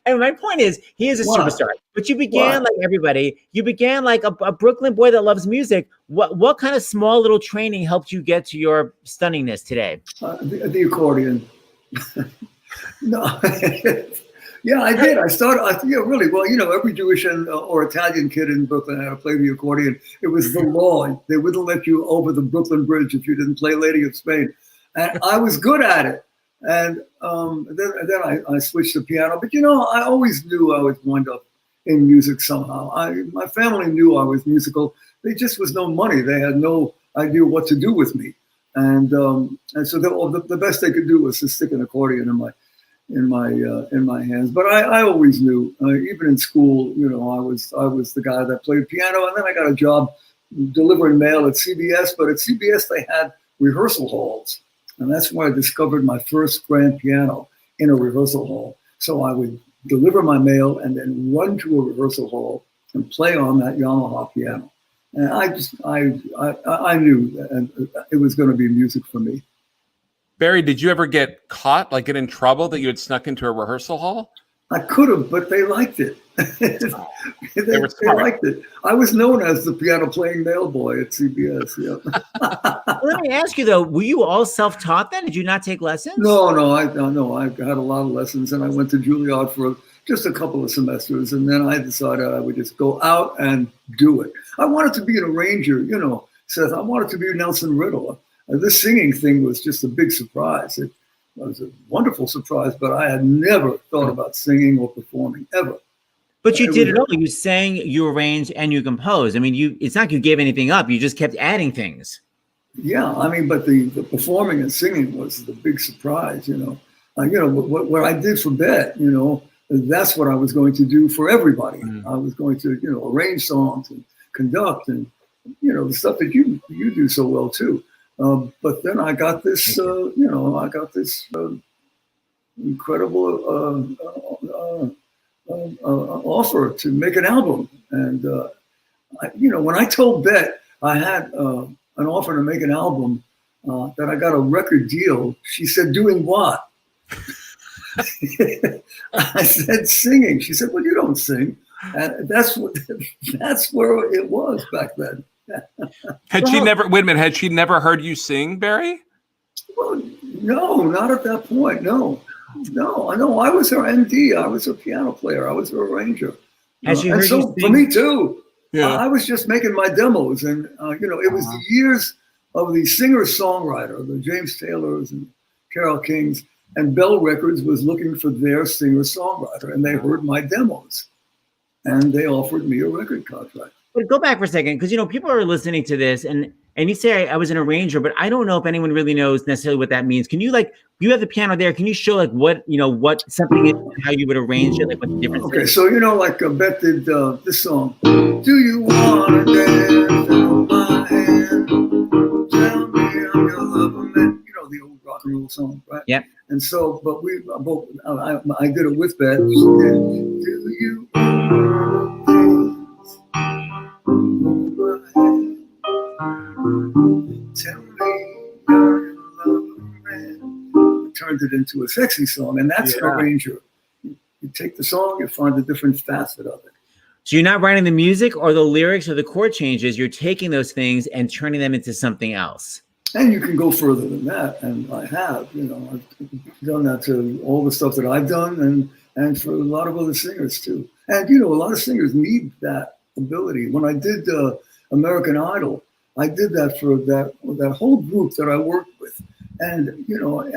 S4: And my point is, he is a superstar. But you began like everybody. You began like a Brooklyn boy that loves music. What kind of small little training helped you get to your stunningness today?
S10: The accordion. No. Yeah, I did. I started, really. Well, every Jewish or Italian kid in Brooklyn had to play the accordion. It was the law. They wouldn't let you over the Brooklyn Bridge if you didn't play Lady of Spain. And I was good at it. And then I switched to piano. But, I always knew I would wind up in music somehow. My family knew I was musical. There just was no money. They had no idea what to do with me. And so the best they could do was to stick an accordion in my hands. But I always knew, even in school, I was the guy that played piano. And then I got a job delivering mail at CBS. But at CBS, they had rehearsal halls. And that's where I discovered my first grand piano in a rehearsal hall. So I would deliver my mail and then run to a rehearsal hall and play on that Yamaha piano. And I knew that it was going to be music for me.
S3: Barry, did you ever get caught, like get in trouble that you had snuck into a rehearsal hall?
S10: I could have, but they liked it. they liked it. I was known as the piano playing mail boy at CBS. Yeah.
S4: Let me ask you though, were you all self-taught then? Did you not take lessons?
S10: No. I had a lot of lessons, and I went to Juilliard for just a couple of semesters, and then I decided I would just go out and do it. I wanted to be an arranger, Seth. I wanted to be Nelson Riddle. This singing thing was just a big surprise. It was a wonderful surprise, but I had never thought about singing or performing ever.
S4: But you did it all. You sang, you arranged, and you composed. I mean, it's not like you gave anything up. You just kept adding things.
S10: Yeah, I mean, but the performing and singing was the big surprise. What I did for Bet, that's what I was going to do for everybody. I was going to, arrange songs and conduct and, the stuff that you do so well too. But then I got this, incredible offer to make an album. And, when I told Bet I had an offer to make an album, that I got a record deal, she said, doing what? I said, singing. She said, well, you don't sing. And that's where it was back then.
S3: Had she never heard you sing, Barry?
S10: Well, no, not at that point. No. I was her MD. I was her piano player. I was her arranger.
S4: Has she heard you sing?
S10: For me too. I was just making my demos, and it was the years of the singer-songwriter, the James Taylors and Carole Kings, and Bell Records was looking for their singer-songwriter, and they heard my demos, and they offered me a record contract.
S4: But go back for a second, because people are listening to this, and you say I was an arranger, but I don't know if anyone really knows necessarily what that means. Can you you have the piano there? Can you show what something is, how you would arrange it, what the difference is?
S10: Okay, so Beth did this song. Do you want to dance in my hand? Tell me I'm your lover man. The old rock and roll song, right?
S4: Yeah.
S10: And so, but I did it with Beth. She did, do you want to dance? Tell me you're your lover man. Turned it into a sexy song, and that's an arranger. You take the song, you find a different facet of it.
S4: So you're not writing the music or the lyrics or the chord changes. You're taking those things and turning them into something else.
S10: And you can go further than that, and I have. I've done that to all the stuff that I've done, and for a lot of other singers too. And a lot of singers need that ability. When I did American Idol, I did that for that whole group that I worked with, and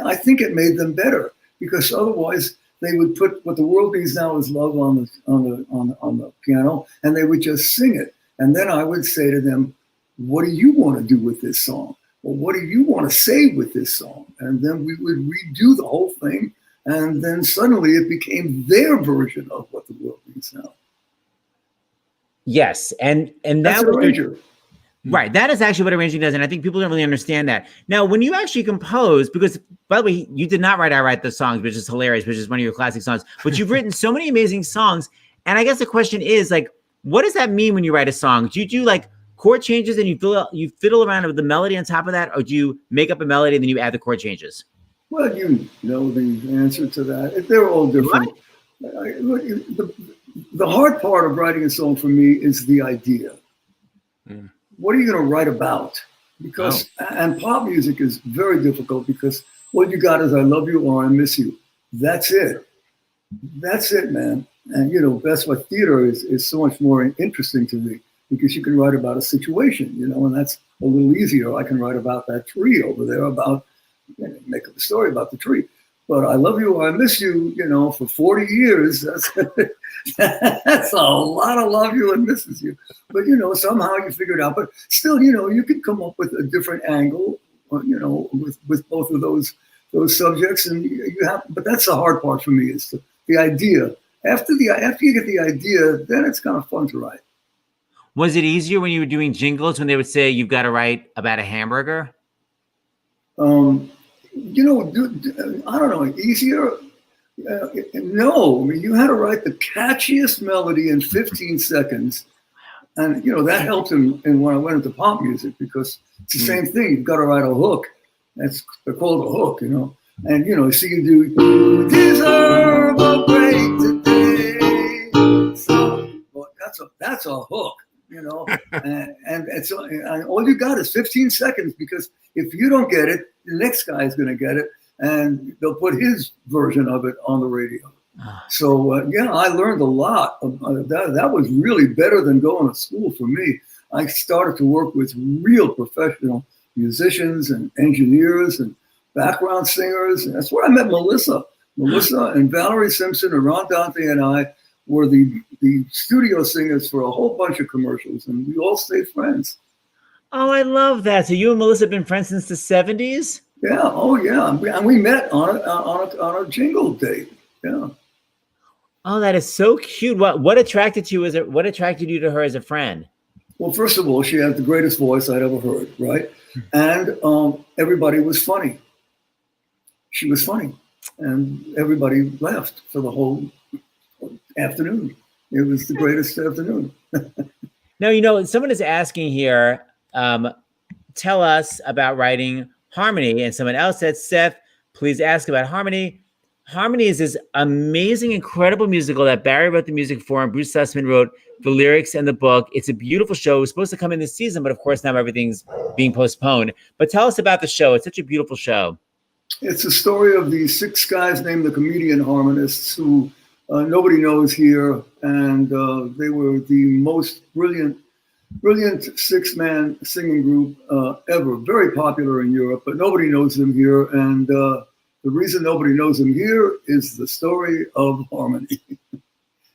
S10: I think it made them better, because otherwise they would put what the world needs now is love on the piano, and they would just sing it, and then I would say to them, "What do you want to do with this song? Well, what do you want to say with this song?" And then we would redo the whole thing, and then suddenly it became their version of what the world needs now.
S4: Yes, and
S10: that's
S4: that
S10: an arranger.
S4: Right. That is actually what arranging does. And I think people don't really understand that. Now, when you actually compose, because by the way, you did not write I Write the Songs, which is hilarious, which is one of your classic songs, but you've written so many amazing songs. And I guess the question is what does that mean when you write a song? Do you do chord changes and you fiddle around with the melody on top of that? Or do you make up a melody and then you add the chord changes?
S10: Well, you know the answer to that. They're all different. The hard part of writing a song for me is the idea. What are you going to write about? Because and pop music is very difficult, because what you got is I love you or I miss you. That's it. That's it, man. And that's why theater is so much more interesting to me, because you can write about a situation, and that's a little easier. I can write about that tree over there, make up a story about the tree. But I love you or I miss you, for 40 years, that's a lot of love you and misses you. But, somehow you figure it out. But still, you can come up with a different angle, with both of those subjects. And but that's the hard part for me, is the idea. After you get the idea, then it's kind of fun to write.
S4: Was it easier when you were doing jingles, when they would say you've got to write about a hamburger? I don't know, easier? No, I mean, you had to write the catchiest melody in 15 seconds. And, that helped in when I went into pop music, because it's the same thing. You've got to write a hook. They're called a hook, And, so you do, deserve a break today. So, well, that's a hook, and all you got is 15 seconds, because if you don't get it, the next guy is going to get it, and they'll put his version of it on the radio. So, I learned a lot. That was really better than going to school for me. I started to work with real professional musicians and engineers and background singers. And that's where I met Melissa. Melissa and Valerie Simpson and Ron Dante and I were the studio singers for a whole bunch of commercials, and we all stayed friends. Oh, I love that. So you and Melissa have been friends since the 70s?
S10: Yeah. Oh, yeah. And we met on a jingle date. Yeah.
S4: Oh, that is so cute. What attracted you to her as a friend?
S10: Well, first of all, she had the greatest voice I'd ever heard, right? And everybody was funny. She was funny, and everybody laughed for the whole afternoon. It was the greatest afternoon.
S4: Now, someone is asking here, tell us about writing Harmony. And someone else said, Seth, please ask about Harmony. Harmony is this amazing, incredible musical that Barry wrote the music for, and Bruce Sussman wrote the lyrics and the book. It's a beautiful show. It was supposed to come in this season, but of course now everything's being postponed. But tell us about the show. It's such a beautiful show.
S10: It's a story of these 6 guys named the Comedian Harmonists, who Nobody Knows here, and they were the most brilliant six-man singing group ever. Very popular in Europe, but nobody knows them here. And the reason nobody knows them here is the story of harmony.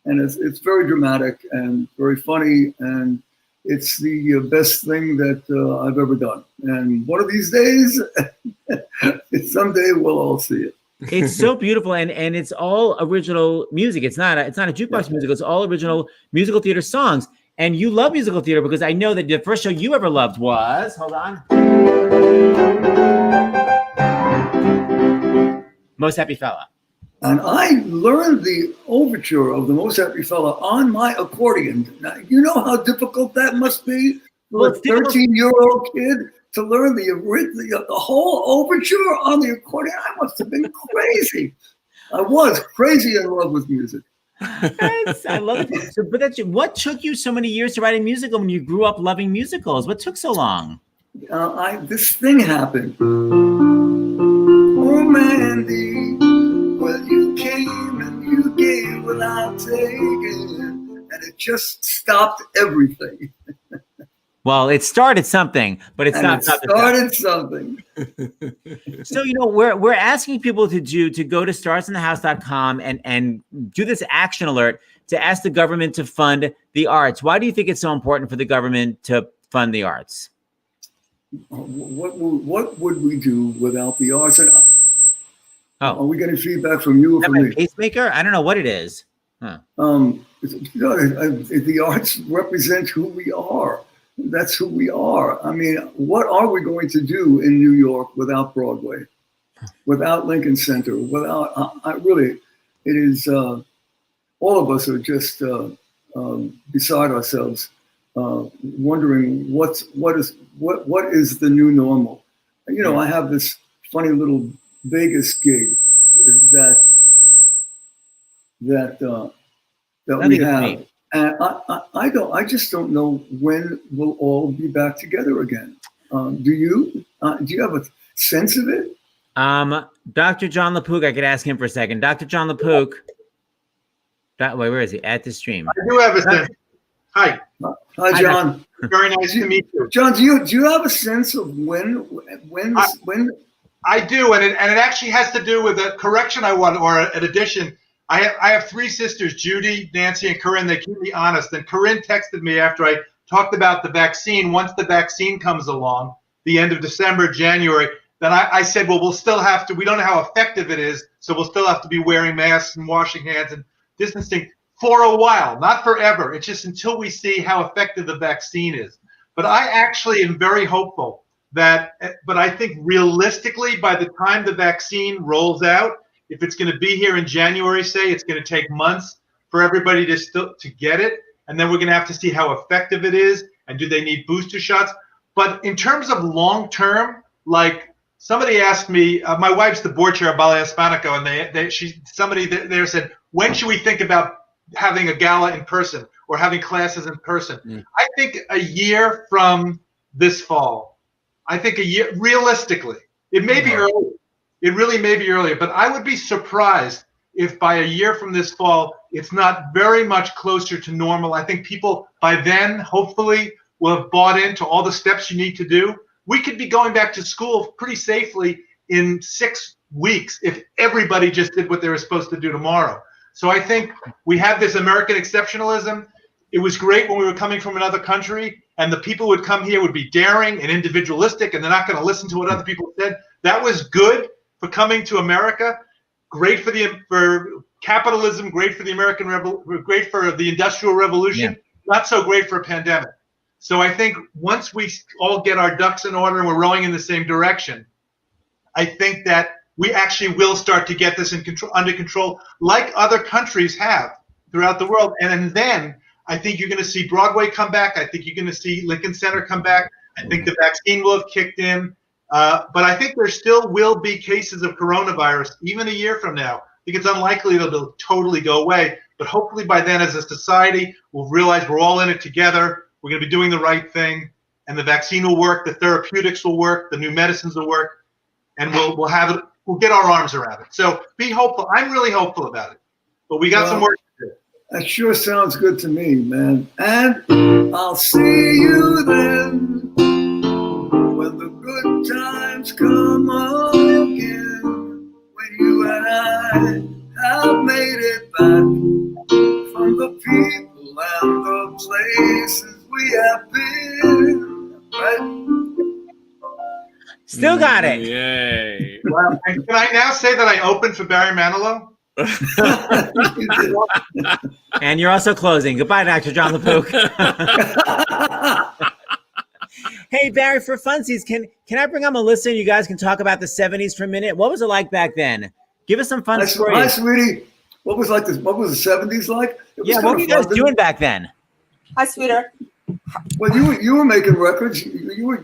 S10: And it's very dramatic and very funny, and it's the best thing that I've ever done. And one of these days, someday we'll all see it.
S4: It's so beautiful, and it's all original music. It's not a jukebox musical. It's all original musical theater songs. And you love musical theater because I know that the first show you ever loved was, hold on, Most Happy Fella.
S10: And I learned the overture of the Most Happy Fella on my accordion. Now, you know how difficult that must be for a 13-year-old kid to learn the whole overture on the accordion. I must have been crazy. I was crazy in love with music.
S4: I love it. So, but what took you so many years to write a musical when you grew up loving musicals? What took so long?
S10: This thing happened. Oh, Mandy, well, you came and you gave without taking, and it just stopped everything.
S4: Well, it started something, but it's not.
S10: It started something.
S4: So, we're asking people to go to starsinthehouse.com and do this action alert to ask the government to fund the arts. Why do you think it's so important for the government to fund the arts?
S10: What would we do without the arts? And
S4: are
S10: we getting feedback from you or from me?
S4: Pacemaker? I don't know what it is. Huh.
S10: The arts represent who we are. That's who we are. I mean, what are we going to do in New York without Broadway, without Lincoln Center, without, it is, all of us are just beside ourselves, wondering what is the new normal. I have this funny little Vegas gig that we have. And I just don't know when we'll all be back together again. Do you? Do you have a sense of it?
S4: Dr. John LaPook, I could ask him for a second. Dr. John LaPook. Wait, where is he? At the stream.
S7: I do have a sense. Hi.
S10: Hi, John.
S7: Very nice to meet you.
S10: John, do you have a sense of when?
S7: I do, and it actually has to do with a correction I want, or an addition. I have three sisters, Judy, Nancy, and Corinne. They keep me honest. And Corinne texted me after I talked about the vaccine. Once the vaccine comes along, the end of December, January, then I said, well, we'll still have to, we don't know how effective it is, so we'll still have to be wearing masks and washing hands and distancing for a while, not forever. It's just until we see how effective the vaccine is. But I actually am very hopeful but I think realistically, by the time the vaccine rolls out, if it's going to be here in January, say, it's going to take months for everybody to get it. And then we're going to have to see how effective it is. And do they need booster shots? But in terms of long term, like somebody asked me, my wife's the board chair of Ballet Hispanico, and somebody there said, when should we think about having a gala in person or having classes in person? I think a year from this fall. I think a year, realistically. It may be early. It really may be earlier, but I would be surprised if by a year from this fall, it's not very much closer to normal. I think people by then, hopefully, will have bought into all the steps you need to do. We could be going back to school pretty safely in 6 weeks if everybody just did what they were supposed to do tomorrow. So I think we have this American exceptionalism. It was great when we were coming from another country, and the people who would come here would be daring and individualistic, and they're not going to listen to what other people said. That was good for coming to America, great for capitalism, great for the American great for the Industrial Revolution, not so great for a pandemic. So I think once we all get our ducks in order and we're rowing in the same direction, I think that we actually will start to get this under control, like other countries have throughout the world. And then I think you're going to see Broadway come back. I think you're going to see Lincoln Center come back. I think the vaccine will have kicked in. But I think there still will be cases of coronavirus even a year from now. I think it's unlikely that it'll totally go away. But hopefully by then, as a society, we'll realize we're all in it together. We're going to be doing the right thing. And the vaccine will work. The therapeutics will work. The new medicines will work. And we'll get our arms around it. So be hopeful. I'm really hopeful about it. But we got some work to do.
S10: That sure sounds good to me, man. And I'll see you then when the good times come again. When you and I have made it back from the people and the places we have been. Right?
S4: Still got it.
S3: Yay.
S7: Well, and can I now say that I opened for Barry Manilow?
S4: And you're also closing. Goodbye, Dr. John LaPook. Hey, Barry, for funsies, can I bring on Melissa and you guys can talk about the 70s for a minute? What was it like back then? Give us some fun stories.
S10: Hi, sweetie. What was the 70s like?
S4: Yeah, what were you guys doing back then?
S6: Hi, sweetheart.
S10: Well, you were making records. You were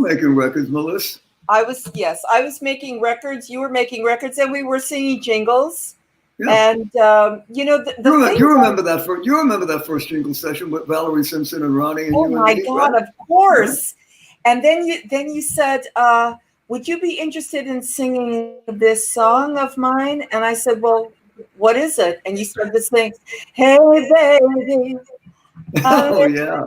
S10: making records, Melissa.
S6: I was making records. You were making records, and we were singing jingles.
S10: Yeah.
S6: And you
S10: remember that first jingle session with Valerie Simpson and Ronnie. And
S6: oh my God, right? Of course. Yeah. And then you said, "Would you be interested in singing this song of mine?" And I said, "Well, what is it?" And you started to sing, "Hey baby."
S10: Oh yeah.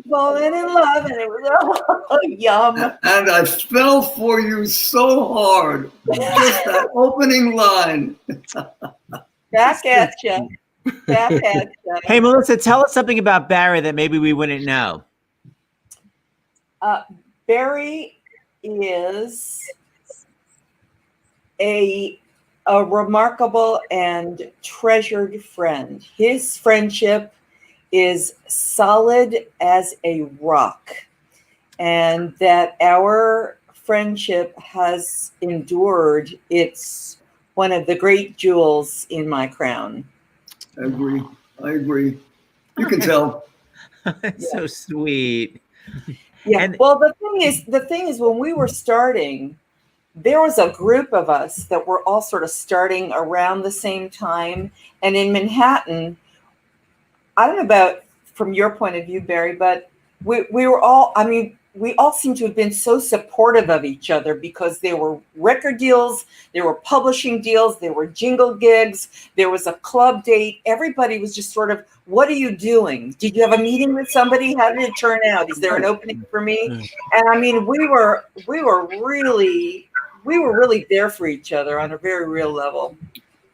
S6: Falling in love, and it was yum.
S10: And I fell for you so hard. Just that opening line.
S6: Back at you.
S4: Hey, Melissa, tell us something about Barry that maybe we wouldn't know.
S6: Barry is a remarkable and treasured friend. His friendship is solid as a rock, and that our friendship has endured. It's one of the great jewels in my crown.
S10: I agree. You can tell.
S4: So sweet.
S6: Yeah. And well, the thing is, when we were starting, there was a group of us that were all sort of starting around the same time, and in Manhattan. I don't know about from your point of view, Barry, but we were all, we all seem to have been so supportive of each other because there were record deals, there were publishing deals, there were jingle gigs, there was a club date. Everybody was just sort of, what are you doing? Did you have a meeting with somebody? How did it turn out? Is there an opening for me? And we were really there for each other on a very real level.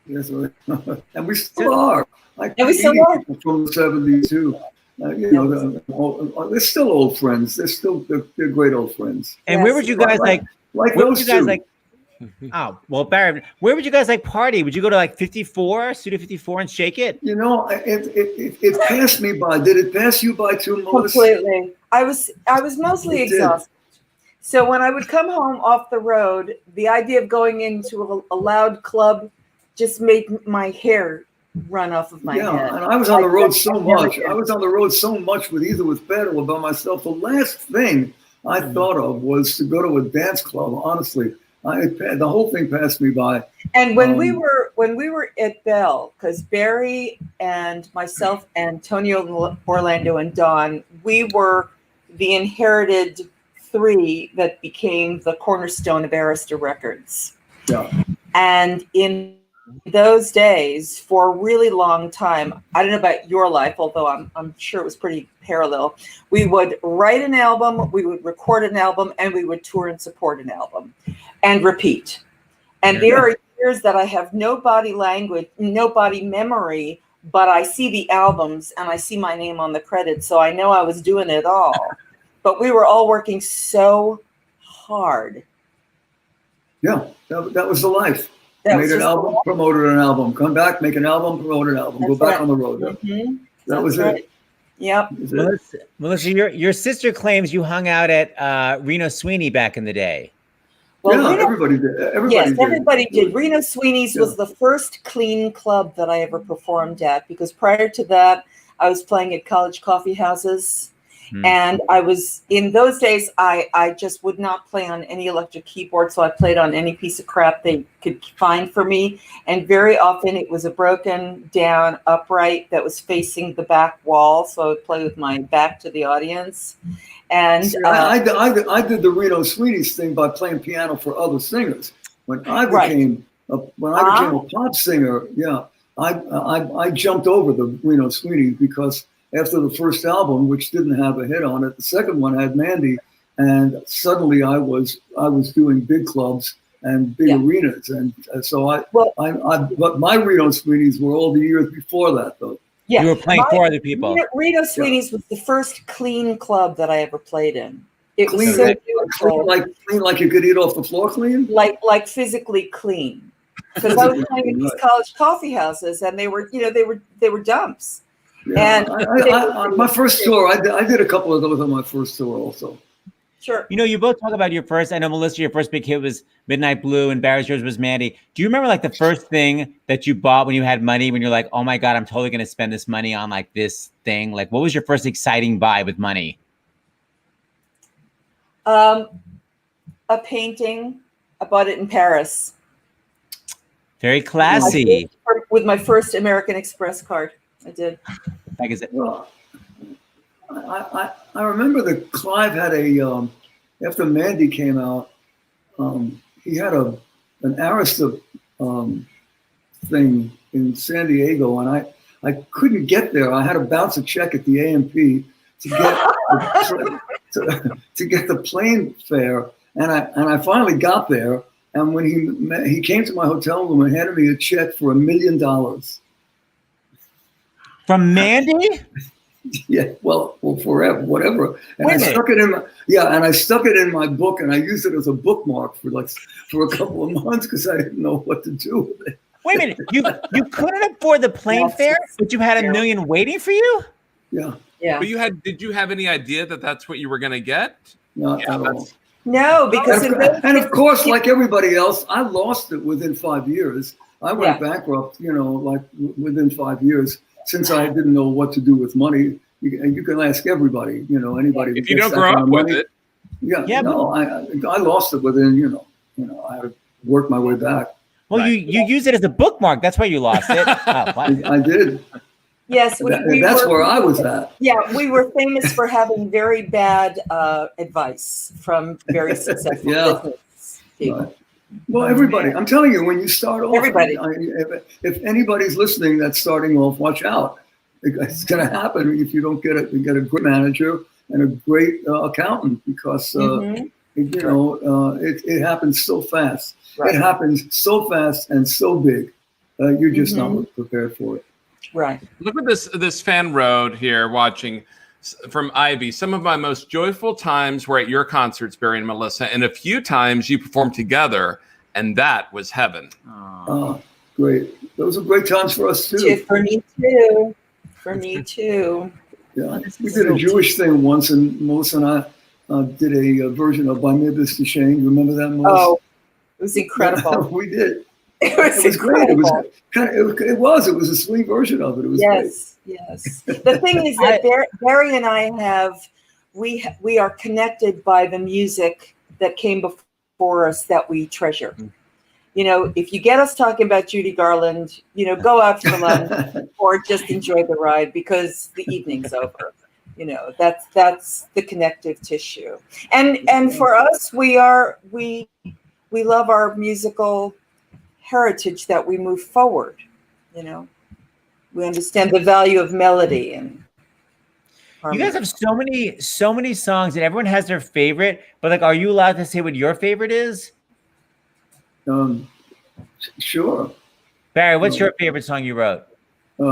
S10: Yes, and we still are.
S6: And we still are.
S10: From the 70s too. They're still old friends. They're great old friends.
S4: And yes. Where would you guys like those two? Oh, well, Barry, where would you guys party? Would you go to 54, Studio 54 and shake it?
S10: It passed me by. Did it pass you by too, Melissa?
S6: Completely. I was mostly exhausted. So when I would come home off the road, the idea of going into a loud club just made my hair run off of my head.
S10: Yeah, and I was on the road so much. I was on the road so much with Beth or by myself. The last thing I thought of was to go to a dance club. Honestly, the whole thing passed me by.
S6: And when we were at Bell, because Barry and myself and Tonio Orlando and Don, we were the inherited three that became the cornerstone of Arista Records.
S10: Yeah.
S6: And in those days, for a really long time, I don't know about your life, although I'm sure it was pretty parallel. We would write an album, we would record an album, and we would tour and support an album and repeat. And there are years that I have no body language, no body memory, but I see the albums and I see my name on the credits. So I know I was doing it all. But we were all working so hard.
S10: Yeah, that was the life. Made an album, promoted an album. Come back, make an album, promote an album. Go back on the road.
S6: Mm-hmm.
S10: That was it.
S6: Yep.
S4: Melissa, your sister claims you hung out at Reno Sweeney back in the day.
S6: Well,
S10: everybody did.
S6: Everybody did. Reno Sweeney's was the first clean club that I ever performed at, because prior to that, I was playing at college coffee houses. And I was, in those days, I just would not play on any electric keyboard. So I played on any piece of crap they could find for me. And very often it was a broken down upright that was facing the back wall. So I would play with my back to the audience. And
S10: I did the Reno Sweeney's thing by playing piano for other singers. When I became when I became a pop singer, I jumped over the Reno Sweeney because after the first album, which didn't have a hit on it, the second one had Mandy, and suddenly I was doing big clubs and big arenas, and so but my Reno Sweeneys were all the years before that, though.
S6: Yeah,
S4: you were playing for other people.
S6: Reno Sweeney's was the first clean club that I ever played in. It
S10: Clean,
S6: was so beautiful.
S10: clean like you could eat off the floor clean?
S6: Like physically clean. Because I was playing in these college coffee houses, and they were dumps.
S10: Yeah.
S6: And
S10: my first tour, I did a couple of those on my first tour also.
S6: Sure.
S4: You know, you both talk about your first. I know, Melissa, your first big hit was Midnight Blue, and Barry's yours was Mandy. Do you remember like the first thing that you bought when you had money? When you're like, oh my god, I'm totally going to spend this money on like this thing. Like, what was your first exciting buy with money?
S6: A painting. I bought it in Paris.
S4: Very classy.
S6: With my first American Express card, I did.
S4: Like, is it?
S10: Well, I remember that Clive had a after Mandy came out, he had an Arista thing in San Diego, and I couldn't get there. I had to bounce a check at the A&P to get the plane fare, and I finally got there. And when he came to my hotel room and handed me a check for $1 million.
S4: From Mandy?
S10: Yeah, well, forever, whatever. And I stuck it in my book, and I used it as a bookmark for a couple of months because I didn't know what to do with it.
S4: Wait a minute, you couldn't afford the plane fare, but you had $1 million waiting for you?
S10: Yeah.
S6: Yeah.
S3: But did you have any idea that that's what you were going to get?
S10: Not at all.
S6: No, because
S10: and of course, like everybody else, I lost it within 5 years. I went bankrupt, like within 5 years, since I didn't know what to do with money. And you can ask everybody, anybody.
S3: If you don't grow up with it.
S10: I lost it within, I had to work my way back.
S4: Well, you use it as a bookmark. That's why you lost it.
S10: I did.
S6: Yes,
S10: that's where I was at.
S6: Yeah, we were famous for having very bad advice from very successful business people.
S10: Right. Well, everybody, I'm telling you, when you start off,
S6: everybody.
S10: If anybody's listening that's starting off, watch out. It's going to happen if you don't get a great manager and a great accountant, because it happens so fast. Right. It happens so fast and so big. You're just not prepared for it.
S6: Right.
S3: Look at this fan road here watching from Ivy. Some of my most joyful times were at your concerts, Barry and Melissa, and a few times you performed together, and that was heaven.
S10: Oh, great. Those are great times for us too.
S6: For me too. For me too.
S10: Yeah. We did a Jewish thing once, and Melissa and I did a version of By Midnight to Shane. You remember that, Melissa?
S6: Oh, it was incredible.
S10: We did.
S6: It was
S10: great. It was a sweet version of it. It was great.
S6: Yes. The thing is that Barry and I we are connected by the music that came before us that we treasure. If you get us talking about Judy Garland, go out for lunch or just enjoy the ride because the evening's over. That's the connective tissue. And for us, we love our musical heritage that we move forward. We understand the value of melody and harmony.
S4: You guys have so many songs, and everyone has their favorite. But are you allowed to say what your favorite is?
S10: Sure.
S4: Barry, what's your favorite song you wrote?
S10: That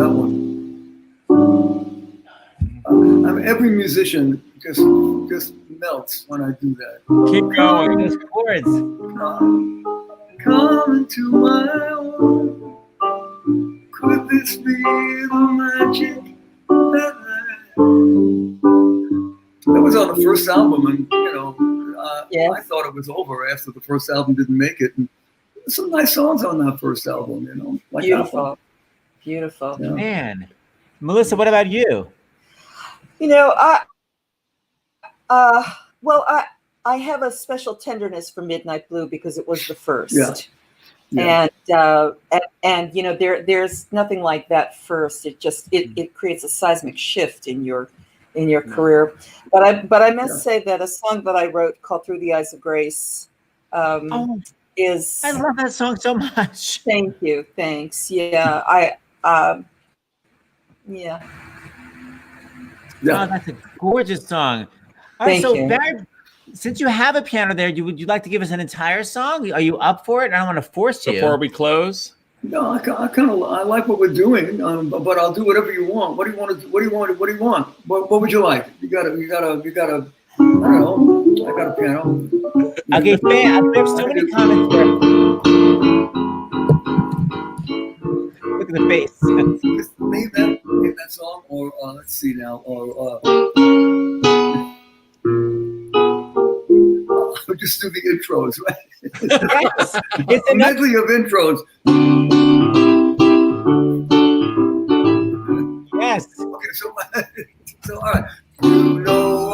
S10: one. Every musician just melts when I do that.
S4: Keep going. Those chords.
S10: Come into my own. Could this be the magic that was on the first album? And I thought it was over after the first album didn't make it. And some nice songs on that first album. Like
S6: beautiful.
S10: Yeah.
S4: Man, Melissa, what about you?
S6: I have a special tenderness for Midnight Blue because it was the first.
S10: Yeah.
S6: And there's nothing like that first. It creates a seismic shift in your in your career. But I must say that a song that I wrote called "Through the Eyes of Grace" is.
S4: I love that song so much.
S6: Thank you. Thanks. Yeah. Yeah.
S4: Oh, that's a gorgeous song. All right,
S6: Thank
S4: so
S6: you.
S4: Barry, since you have a piano there, would you like to give us an entire song? Are you up for it? I don't want to force you.
S3: Before we close.
S10: No, I like what we're doing, but I'll do whatever you want. What do you want to do? What do you want? What do you want? What would you like? You got a. I don't know. I got a piano.
S4: Okay, fan. There's so many comments there. Look at the face.
S10: Name that song, or let's see now, or I'll just do the intros, right?
S4: Yes, it's
S10: a medley of intros.
S4: Yes.
S10: Okay, so all right. You know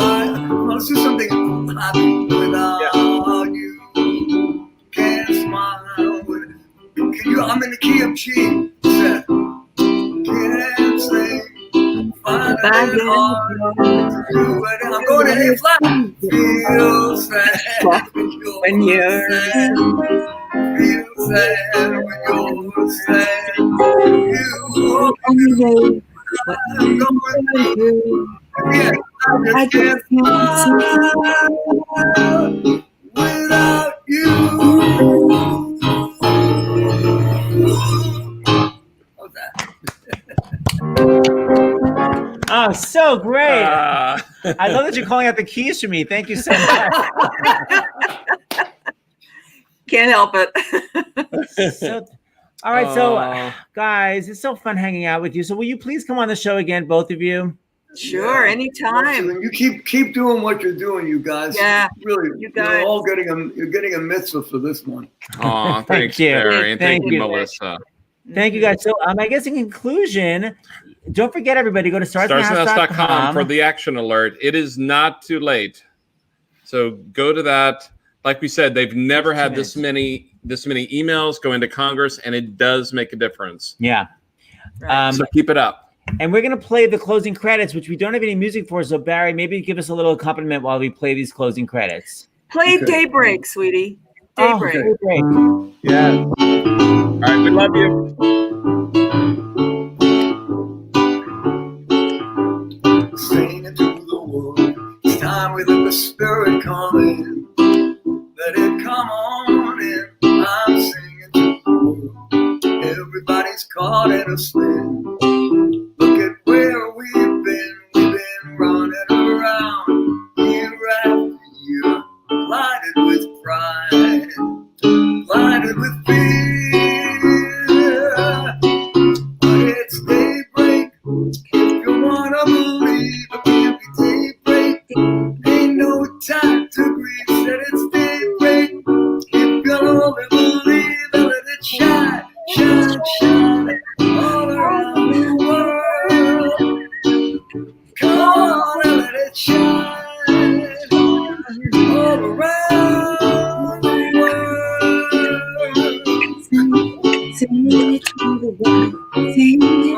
S10: let's do something happy without you. Can't smile with. Can you? I'm in the key of G. Set. Can't sing. Find it hard to do it. I'm going to A flat. Feel sad when you're sad. Feel sad when you're sad. You know what I'm going through. Yeah, I just can't smile without you. How's that?
S4: Oh, so great. I love that you're calling out the keys for me. Thank you so much.
S6: Can't help it.
S4: All right, so guys, it's so fun hanging out with you. So will you please come on the show again, both of you?
S6: Sure, anytime.
S10: You keep doing what you're doing, you guys.
S6: Yeah,
S10: really.
S6: You guys.
S10: You're getting a mitzvah for this one.
S3: Oh, thanks,
S4: you.
S3: Barry, and thank you,
S4: you,
S3: Melissa.
S4: Thank you, guys. So I guess in conclusion, don't forget, everybody, go to starsandhouse.com
S3: for the action alert. It is not too late. So go to that. Like we said, they've never had this many emails go into Congress, and it does make a difference.
S4: Yeah.
S3: So keep it up.
S4: And we're going to play the closing credits, which we don't have any music for. So Barry, maybe give us a little accompaniment while we play these closing credits.
S6: Play Daybreak, sweetie. Daybreak.
S4: Daybreak.
S3: Yeah. All right, we love you.
S10: Sing into the world. It's time we let the spirit come in. Let it come on in. I'm singing to the world. Everybody's caught in a spin. Look at where we've been. We've been running around year after year, blinded with pride, blinded with fear. But it's daybreak. If you wanna believe, it can't be daybreak. Ain't no time to grieve. Said it's daybreak. If you only believe, and let it shine, shine, shine all around the world. Come on and let it shine all around the world.
S6: Sing it to the world. Sing it.